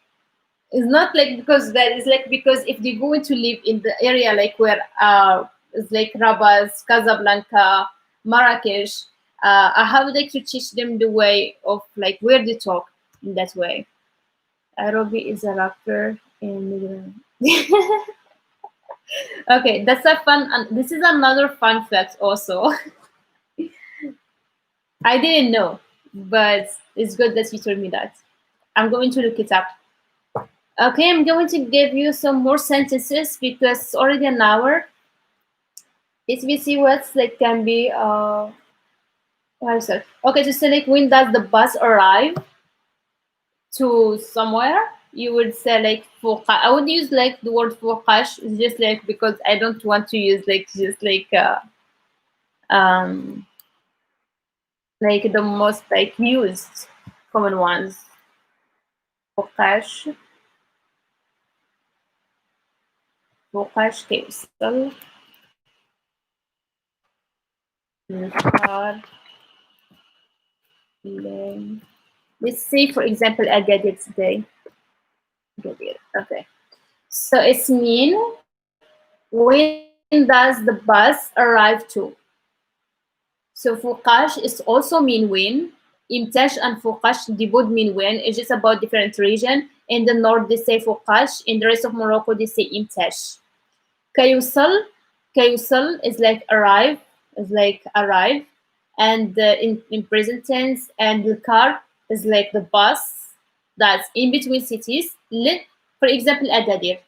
it's not like because that is like because if they're going to live in the area like where it's like Rabat, Casablanca, Marrakesh, I have like to teach them the way of like where they talk in that way. Robbie is a rapper in okay, that's a fun and this is another fun fact also. I didn't know, but it's good that you told me that. I'm going to look it up. Okay, I'm going to give you some more sentences because it's already an hour. Let's see what's like can be okay, to select when does the bus arrive to somewhere, you would say like I would use like the word فوقاش just like because I don't want to use like just um like the most like used common ones. فوقاش كيوصل القطار. Let's say for example Agadir today. Agadir. Okay. So it's mean when does the bus arrive to? So فوقاش is also mean when. إمتاش and فوقاش they both mean when. It's just about different region. In the north they say فوقاش. In the rest of Morocco they say إمتاش. كيوصل is like arrive, and in present tense, and the car is like the bus that's in between cities. For example, Agadir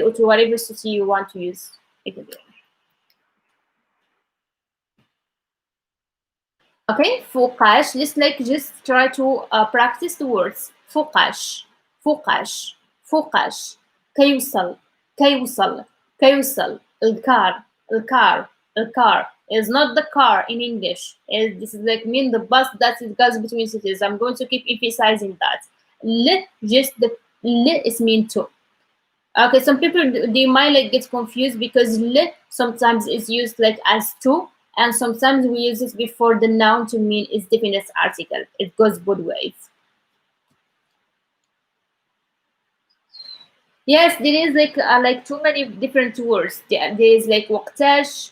or to whatever city you want to use. Agadir. Okay, فوقاش. Just try to practice the words. فوقاش. كيوصل. الكار is not the car in English. This is like mean the bus that it goes between cities. I'm going to keep emphasizing that. Just the is mean to. Okay, some people they might like get confused because sometimes is used like as to, and sometimes we use it before the noun to mean its definite article. It goes both ways. Yes, there is like too many different words. There is like وقتاش,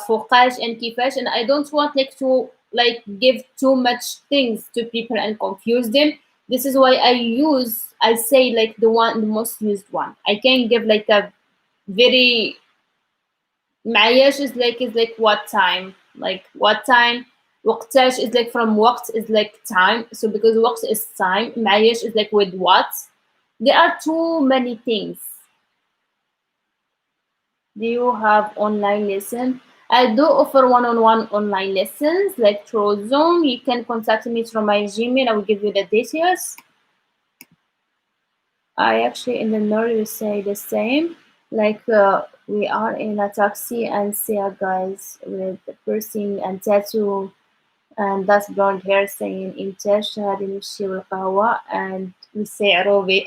فوقاش, and كيفاش, and I don't want like to like give too much things to people and confuse them. This is why I say like the most used one. I can give like a very معياش is like what time, وقتاش is like from وقت is like time, so because وقت is time, معياش is like with what. There are too many things. Do you have online lesson? I do offer one-on-one online lessons like through Zoom. You can contact me through my Gmail. I will give you the details. I actually in the north will say the same. Like we are in a taxi and see a guys with piercing and tattoo and that's blonde hair saying إنتاج هذه نمشي والقهوة, and we say عروبي.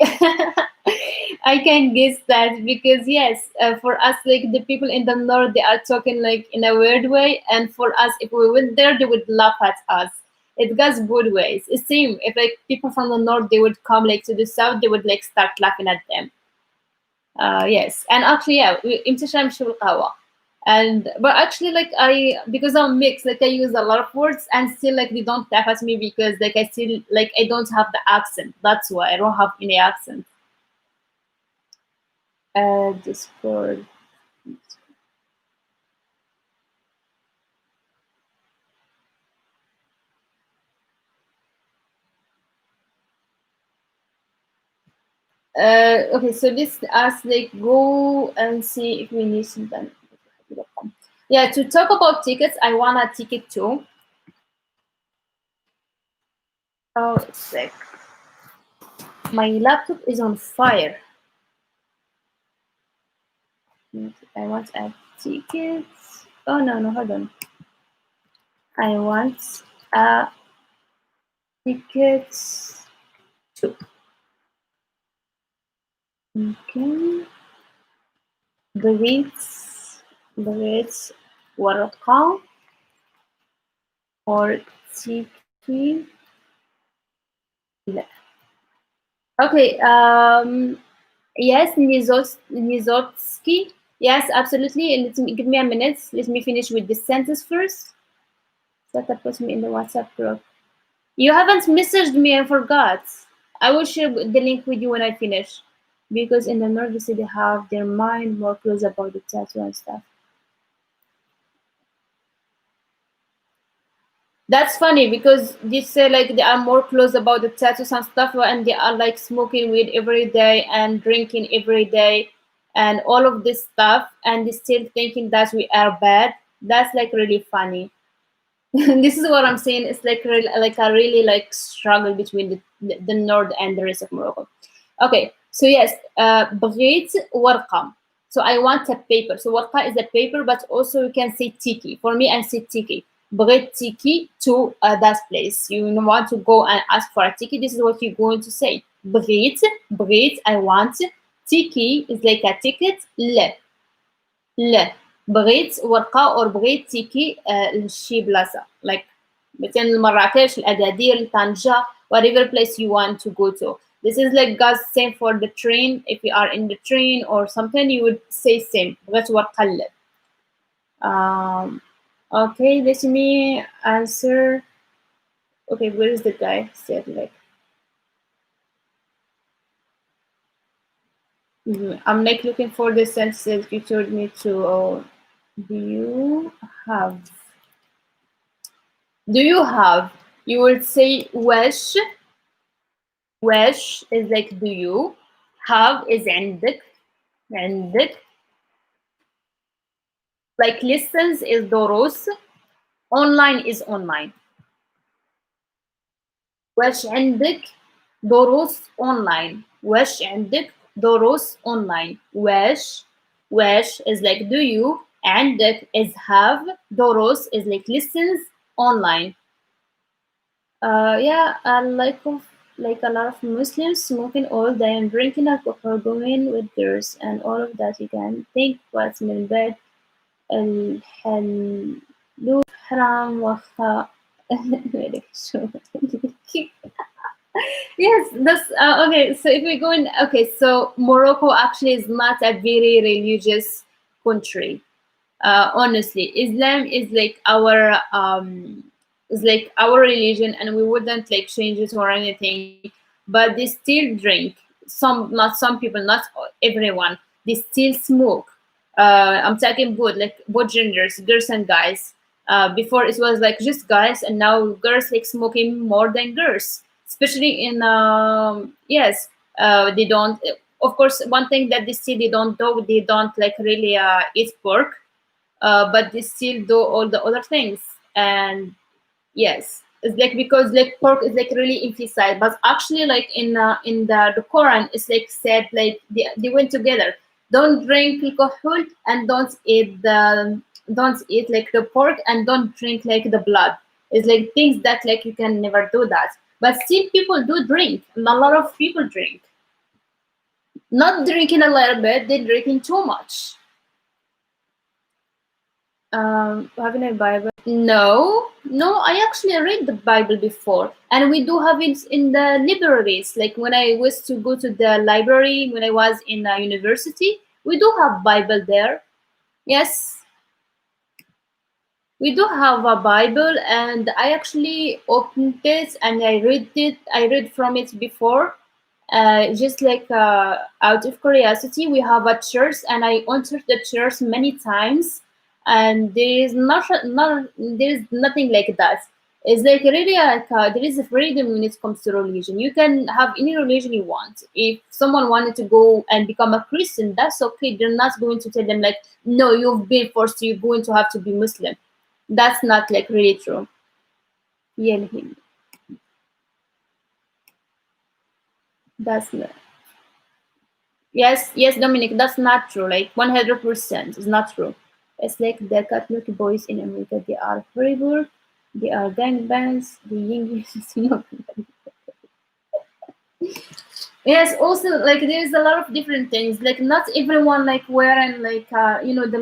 I can guess that because yes, for us like the people in the north they are talking like in a weird way, and for us if we went there they would laugh at us. It goes both ways. It seems if like people from the north they would come like to the south they would like start laughing at them. Yes, and actually yeah, امتى شو القهوة. And but actually like I because I'm mixed, like I use a lot of words and still like they don't laugh at me because like I still like I don't have the accent. That's why I don't have any accent. Discord. Okay, so let's ask, like, go and see if we need something. Yeah, to talk about tickets, I want a ticket too. Oh, it's like my laptop is on fire. I want a ticket. Oh no, no, hold on. I want a ticket too. Okay. بغيت ورقة or تيكي. لا. Okay. Yes, Nizotsky. Yes, absolutely. Let me give me a minute. Let me finish with this sentence first. That puts me in the WhatsApp group. You haven't messaged me. I forgot. I will share the link with you when I finish. Because in the North, they have their mind more close about the tattoo and stuff. That's funny because they say like they are more close about the tattoos and stuff, and they are like smoking weed every day and drinking every day and all of this stuff, and they still thinking that we are bad. That's like really funny. This is what I'm saying. It's like like a really like struggle between the north and the rest of Morocco. Okay, so yes, بغيت ورقة. So I want a paper. So ورقة is a paper, but also you can say tiki. For me, I say tiki. بغيت tiki to that place. You want to go and ask for a tiki. This is what you're going to say. بغيت, I want. Tiki is like a ticket. لا لا بغيت ورقة or بغيت تيكي لشي بلاصة like مثلا مراكش الأكادير طنجة whatever place you want to go to. This is like guys same for the train. If you are in the train or something you would say same. بغيت ورقة لا. Okay, let me answer. Okay, where is the guy said like I'm like looking for the sentences you told me to. Oh, do you have do you have? You would say wish. Wish is like do you. Have is عندك. عندك. Like listens is دروس. Online is online. وش عندك دروس online. وش عندك دروس online. وش is like do you. عندك is have. دروس is like listens online. Yeah, I like a lot of Muslims smoking all day and drinking alcohol, going with girls, and all of that. You can think what's من bed الحلول حرام وخا. Yes, that's okay. So if we go in, okay, so Morocco actually is not a very religious country. Honestly, Islam is like our religion, and we wouldn't like change it or anything. But they still drink. Not some people, not everyone. They still smoke. I'm talking both genders, girls and guys. Before it was like just guys, and now girls like smoking more than girls, especially in yes. They don't. Of course, one thing that they still they don't do, they don't like really eat pork, but they still do all the other things. And yes, it's like because like pork is like really emphasized, but actually like in the Quran, it's like said like they went together. Don't drink alcohol and don't eat like the pork and don't drink like the blood. It's like things that like you can never do that. But still people do drink, and a lot of people drink. Not drinking a little bit, they're drinking too much. Having a Bible? No, no. I actually read the Bible before, and we do have it in the libraries. Like when I was to go to the library when I was in a university, we do have Bible there. Yes, we do have a Bible, and I actually opened it and I read it. I read from it before, just like out of curiosity. We have a church, and I entered the church many times, and there is not there is nothing like that. It's like really like there is a freedom when it comes to religion. You can have any religion you want. If someone wanted to go and become a Christian, that's okay. They're not going to tell them like, no, you've been forced. You're going to have to be Muslim. That's not like really true. Yeah, that's not. Yes, yes, Dominic, that's not true. Like 100% is not true. It's like the Catholic boys in America. They are horrible. They are gangbangs. The young Yes, also like there's a lot of different things. Like not everyone like wearing like the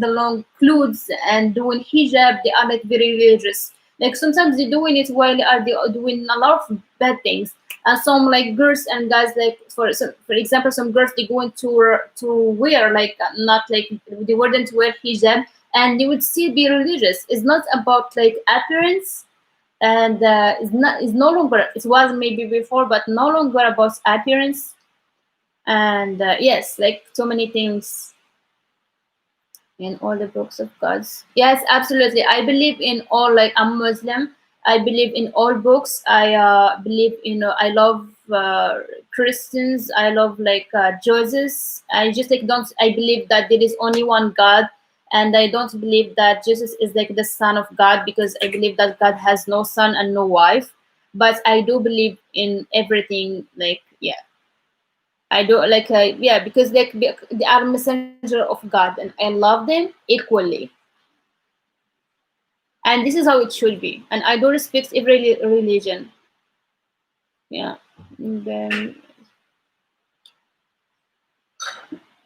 long clothes and doing hijab. They are like very religious. Like sometimes they're doing it while they are doing a lot of bad things. And some like girls and guys like for example some girls they going to wear like not like they wouldn't wear hijab and they would still be religious. It's not about like appearance and it's no longer it was maybe before but no longer about appearance and yes like so many things in all the books of gods. Yes, absolutely, I believe in all. Like I'm Muslim, I believe in all books. I believe I love Christians, I love like Jesus. I just like don't I believe that there is only one God, and I don't believe that Jesus is like the son of God because I believe that God has no son and no wife. But I do believe in everything. Like yeah, I do like yeah, because like they are messenger of God and I love them equally. And this is how it should be. And I do respect every religion. Yeah. And then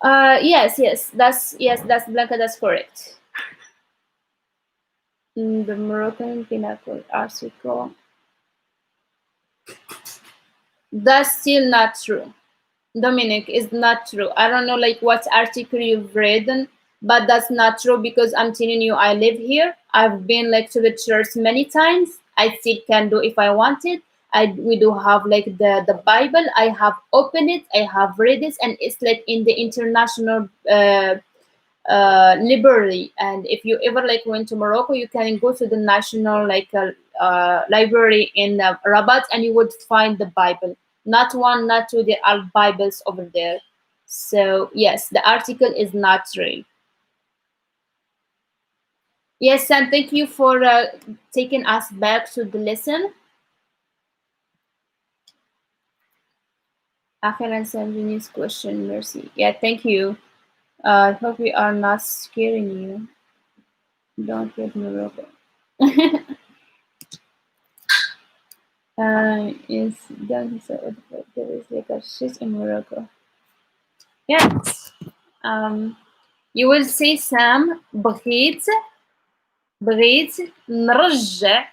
yes, that's Blanca, that's correct. The Moroccan pinnacle article. That's still not true. Dominic, is not true. I don't know like what article you've read, but that's not true because I'm telling you, I live here. I've been like to the church many times. I still can do if I wanted. We do have like the Bible. I have opened it. I have read it, and it's like in the international library. And if you ever like went to Morocco, you can go to the national like library in Rabat, and you would find the Bible. Not one, not two. There are Bibles over there. So yes, the article is not real. Yes, Sam. Thank you for taking us back to the lesson. Akhil and Sanjini's question, Mercy. Yeah, thank you. I hope we are not scaring you. Don't get Morocco. Is done so there is like a shit in Morocco. Yes. You will say Sam بغيت نرجع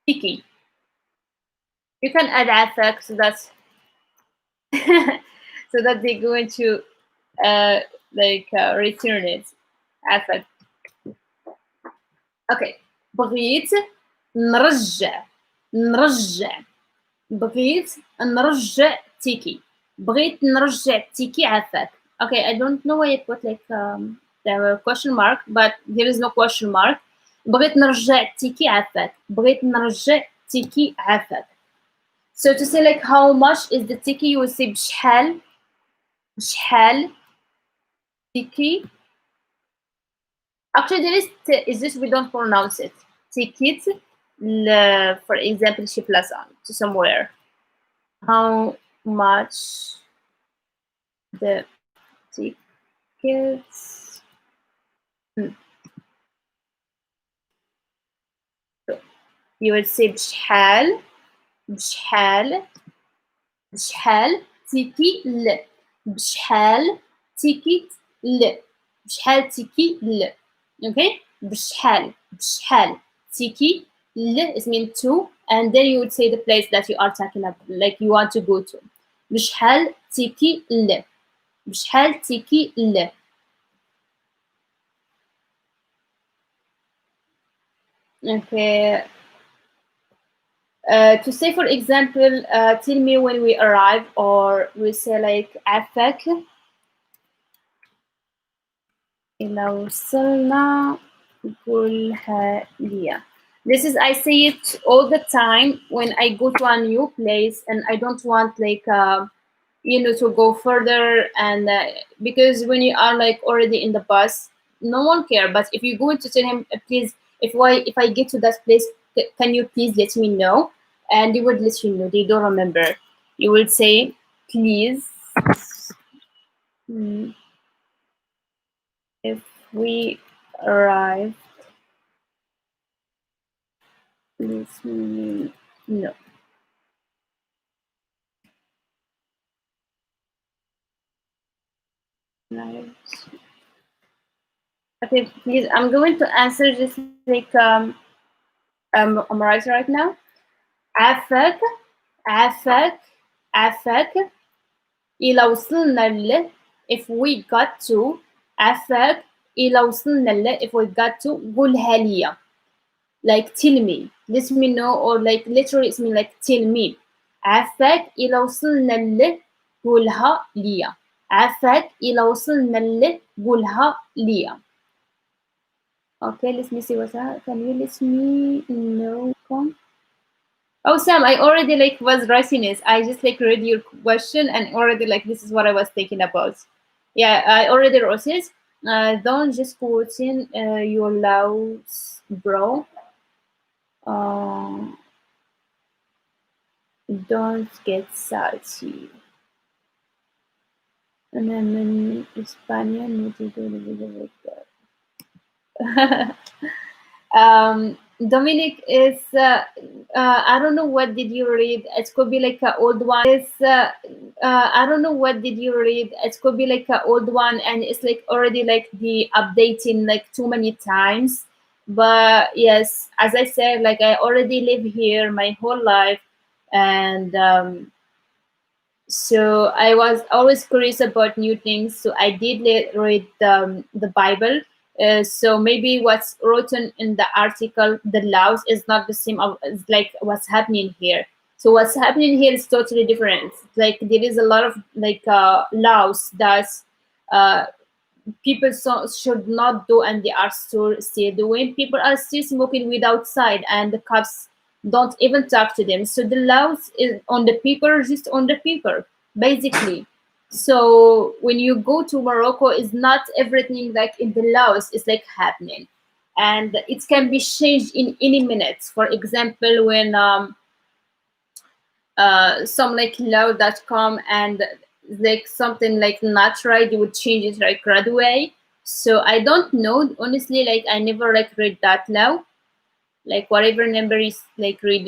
تيكي. You can add affect so that so that they're going to return it. Affect. Okay. بغيت نرجع بغيت نرجع تيكي. بغيت نرجع تيكي عفاك. Okay, I don't know why I put like the question mark, but there is no question mark. بغيت نرجع تيكي عفاك. بغيت نرجع تيكي عفاك. So to say like how much is the tiki, you would say بشحال tiki. Actually there is this we don't pronounce it. Tikit, for example, شي بلاصة to somewhere. How much the tickets. So you would say بشحال تيكي ل بشحال تيكيت ل بشحال تيكي ل. Okay, بشحال تيكي ل is mean to, and then you would say the place that you are talking about, like you want to go to. بشحال تيكي ل بشحال تيكي ل. Okay. To say, for example, tell me when we arrive, or we say like عفاك إلا وصلنا قولها لي. This is I say it all the time when I go to a new place and I don't want like to go further and because when you are like already in the bus, no one care. But if you're going to tell him, please, if I get to that place, can you please let me know? And they would let you know. They don't remember. You will say, please, mm, if we arrive, let me know. Right. Okay, please. I'm going to answer just like I'm right right now. عافاك عافاك عافاك إلى وصلنا ل if we got to عافاك إلى وصلنا ل if we got to قولها لي like tell me let me know or like literally it's mean like tell me عافاك إلى وصلنا ل قولها لي عافاك إلى وصلنا ل قولها لي. Okay, let me see what's that. Can you let me know? Come. Oh, Sam, I already like was writing this. I just like read your question and already like this is what I was thinking about. Yeah, I already wrote it. Don't just quoting your laws, bro. Uh, don't get salty. And then in España, no te do the video with that. Dominic is I don't know what did you read. It could be like an old one. Is I don't know what did you read. It could be like an old one, and it's like already like the updating like too many times. But yes, as I said, like I already live here my whole life, and so I was always curious about new things. So I did read the Bible. So maybe what's written in the article, the laws, is not the same as like what's happening here. So what's happening here is totally different. Like there is a lot of like laws that uh, people should not do and they are still doing. People are still smoking weed outside and the cops don't even talk to them. So the laws is on the paper, just on the paper, basically. So when you go to Morocco, it's not everything like in the laws is like happening. And it can be changed in any minute. For example, when some like law that come and like something like not right, you would change it like right away. So I don't know honestly, like I never like read that law, like whatever number is like reread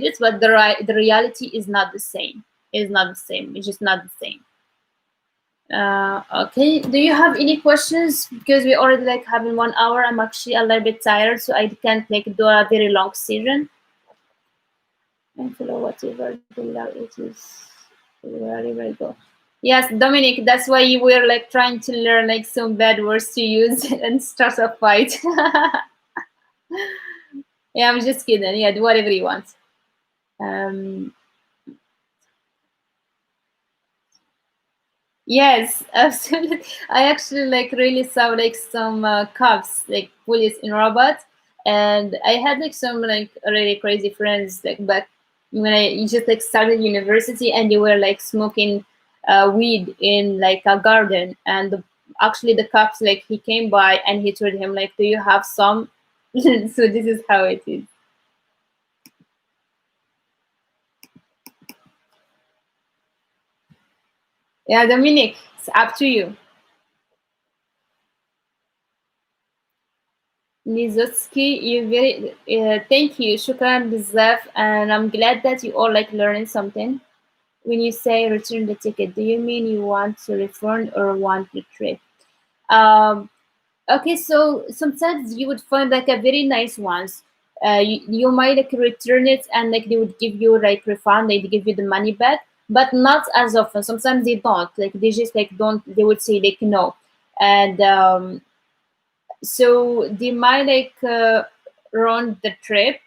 it, but the reality is not the same. It's not the same. It's just not the same. Okay, do you have any questions? Because we already like having 1 hour. I'm actually a little bit tired, so I can't like do a very long session. And follow whatever the law it is. Wherever I go. Yes, Dominic, that's why you were like trying to learn like some bad words to use and start a fight. Yeah, I'm just kidding. Yeah, do whatever you want. Um, yes, absolutely. I actually like really saw like some cops, like police in Rabat, and I had like some like really crazy friends like back when I just like started university, and they were like smoking weed in like a garden, and actually the cops like he came by and he told him like, "Do you have some?" So this is how it is. Yeah, Dominic, it's up to you. Nizutsky, you very thank you, shukran بزاف, and I'm glad that you all like learning something. When you say return the ticket, do you mean you want to refund or want the trip? Um, okay, so sometimes you would find like a very nice ones. You might like return it and like they would give you like refund, they give you the money back, but not as often. Sometimes they don't. Like they just like don't. They would say like no, and so they might like run the trip.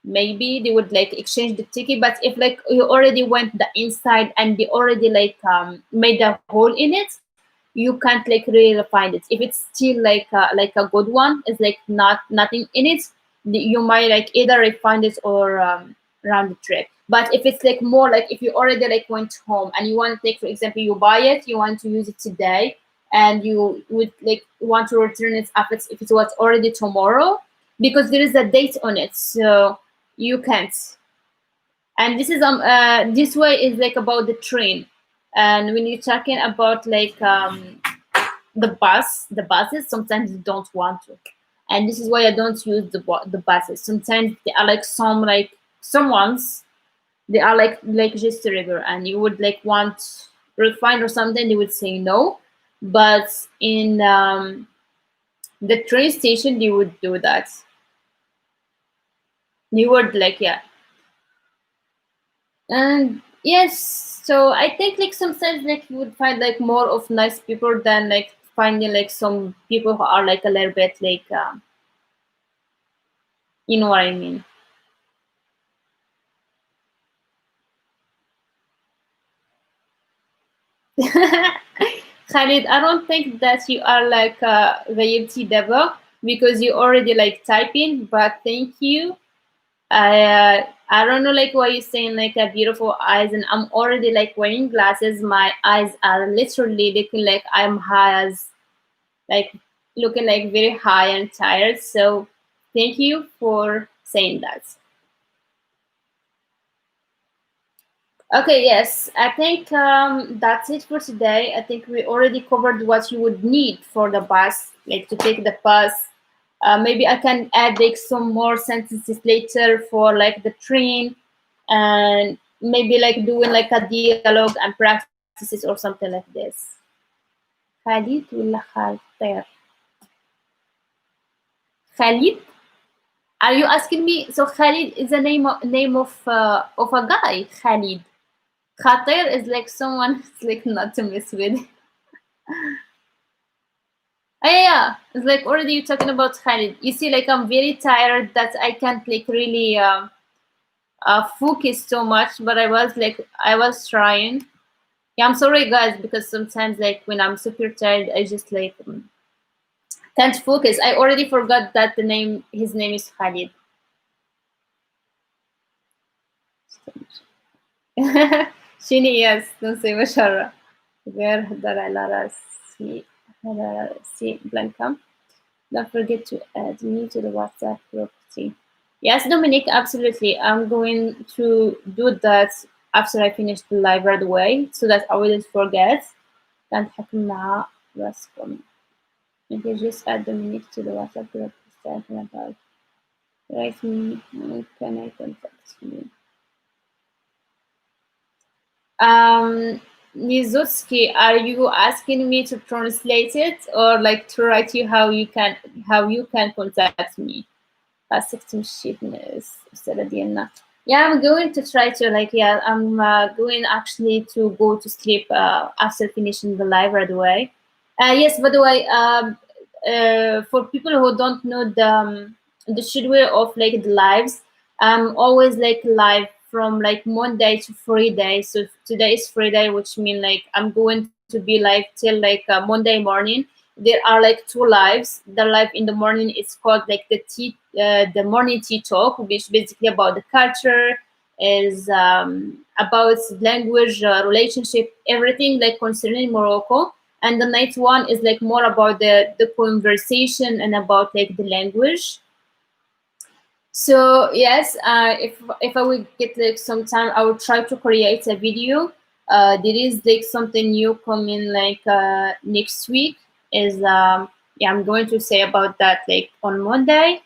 Maybe they would like exchange the ticket, but if like you already went the inside and they already like made a hole in it, you can't like really find it. If it's still like a good one, it's like nothing in it, you might like either find it or run the trip. But if it's like more like if you already like went home and you want to take, for example, you buy it, you want to use it today, and you would like want to return it if it was already tomorrow, because there is a date on it, so you can't. And this way is like about the train. And when you're talking about like the buses, sometimes you don't want to, and this is why I don't use the buses. Sometimes they are like someone's, they are like just a river, and you would like want refine or something, they would say no. But in the train station, they would do that. You would like, yeah. And yes, so I think like sometimes like you would find like more of nice people than like finding like some people who are like a little bit like you know what I mean. Khalid, I don't think that you are like غيبتي دبا, because you already like typing, but thank you. I don't know like why you're saying like a beautiful eyes, and I'm already like wearing glasses. My eyes are literally looking like I'm high as like looking like very high and tired. So thank you for saying that. Okay, yes, I think that's it for today. I think we already covered what you would need for the bus, like to take the bus. Maybe I can add like some more sentences later for like the train, and maybe like doing like a dialogue and practices or something like this. Khalid ولا Khalid? Khalid? Are you asking me? So Khalid is a name of a guy. Khalid. Khatir is like someone like not to mess with. Oh, yeah, yeah. It's like already you're talking about Khalid. You see, like I'm very tired that I can't like really focus so much, but I was trying. Yeah, I'm sorry guys, because sometimes like when I'm super tired, I just like can't focus. I already forgot that his name is Khalid. Shini, yes, don't say Mashara. Where Hadara Rasi Rasi Blanca. Don't forget to add me to the WhatsApp group. See. Yes, Dominic, absolutely. I'm going to do that after I finish the live right away so that I wouldn't forget. Can't happen now. Rascom. Okay, just add Dominic to the WhatsApp group. Talking about write me. How can I contact you? Nizutsky, are you asking me to translate it or like to write you how you can contact me? System sheetness. Yeah, I'm going to try to like, yeah, I'm going actually to go to sleep after finishing the live right away. Yes, by the way, for people who don't know the schedule of like the lives, I'm always like live from like Monday to Friday. So today is Friday, which means like I'm going to be live till like Monday morning. There are like two lives. The live in the morning is called like the morning tea talk, which basically about the culture, is about language, relationship, everything like concerning Morocco. And the night one is like more about the conversation and about like the language. So yes, if I will get like some time, I will try to create a video. There is like something new coming like next week. Is yeah, I'm going to say about that like on Monday.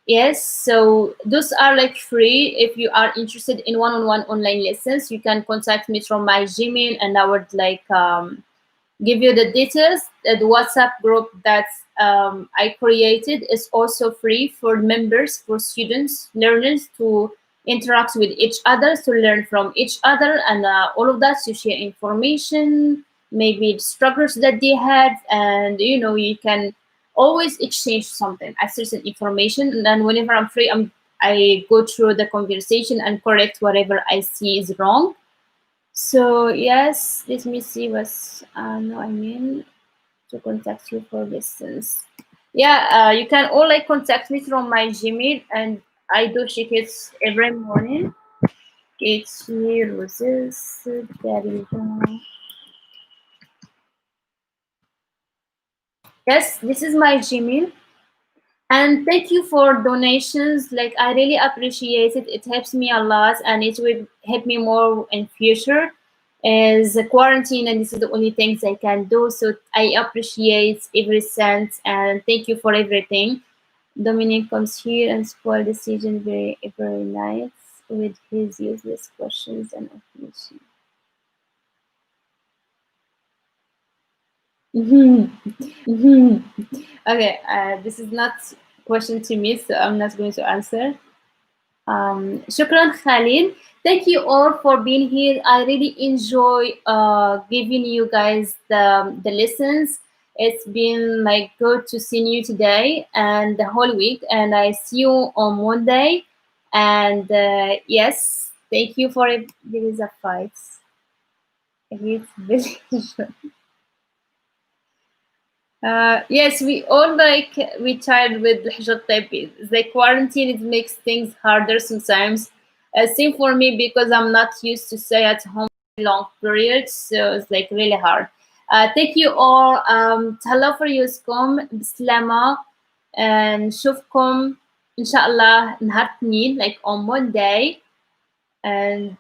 Yes, so those are like free. If you are interested in one-on-one online lessons, you can contact me from my Gmail, and I would like give you the details. The WhatsApp group that I created is also free for members, for students, learners to interact with each other, to learn from each other, and all of that, to share information, maybe the struggles that they had, and you know, you can always exchange something, a certain information, and then whenever I'm free, I go through the conversation and correct whatever I see is wrong. So yes, let me see what's no, I mean to contact you for lessons. Yeah, you can all like contact me from my Gmail, and I do check it every morning. Katierosesdarija. Yes, this is my Gmail. And thank you for donations. Like I really appreciate it. It helps me a lot, and it will help me more in future. As a quarantine, and this is the only things I can do. So I appreciate every cent, and thank you for everything. Dominic comes here and spoil decision very nice with his useless questions and information. Okay, this is not question to me, so I'm not going to answer. Shukran Khalil. Thank you all for being here. I really enjoy giving you guys the lessons. It's been like good to see you today and the whole week, and I see you on Monday. And yes, thank you for it. There is a fight. It's very yes, we all like we tried with الحجر الطبي. The quarantine it makes things harder sometimes. Same for me because I'm not used to stay at home long periods, so it's like really hard. Thank you all. تهلا for يوسكم بسلامة and نشوفكم إن شاء الله نهار اثنين like on Monday and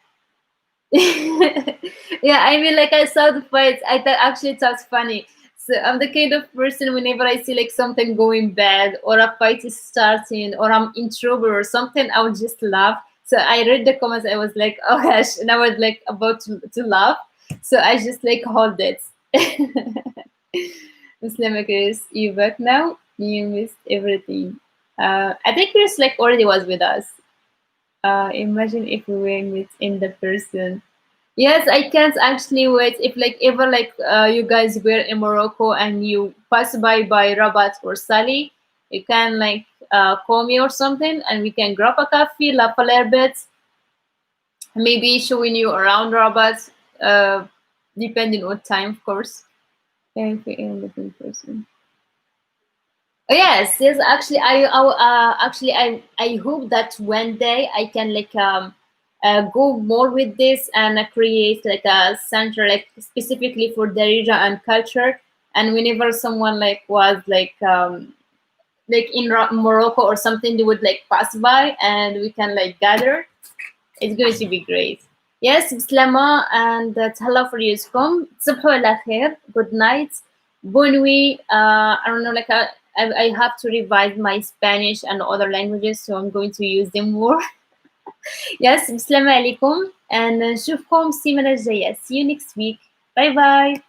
yeah, I mean, like I saw the fights. I thought actually it was funny. So I'm the kind of person whenever I see like something going bad or a fight is starting or I'm in trouble or something, I would just laugh. So I read the comments. I was like, oh gosh, and I was like about to laugh. So I just like hold it. Muslim Chris, you back now? You missed everything. I think Chris like already was with us. Imagine if we were with in the person. Yes, I can't actually wait. If like ever like you guys were in Morocco and you pass by Rabat or Sali, you can like call me or something, and we can grab a coffee, laugh a little bit, maybe showing you around Rabat, uh, depending on time, of course. Thank you, in different person. Oh, yes, yes. Actually, I hope that one day I can like go more with this and create like a center like specifically for Darija and culture. And whenever someone like in Morocco or something, they would like pass by and we can like gather. It's going to be great. Yes, Bislama and Tahla for Yuskom. Subhu ala khair. Good night. Bonne nuit. I don't know, like I have to revise my Spanish and other languages, so I'm going to use them more. Yes, Bislama alaikum. And نشوفكم السيمانة الجاية. See you next week. Bye bye.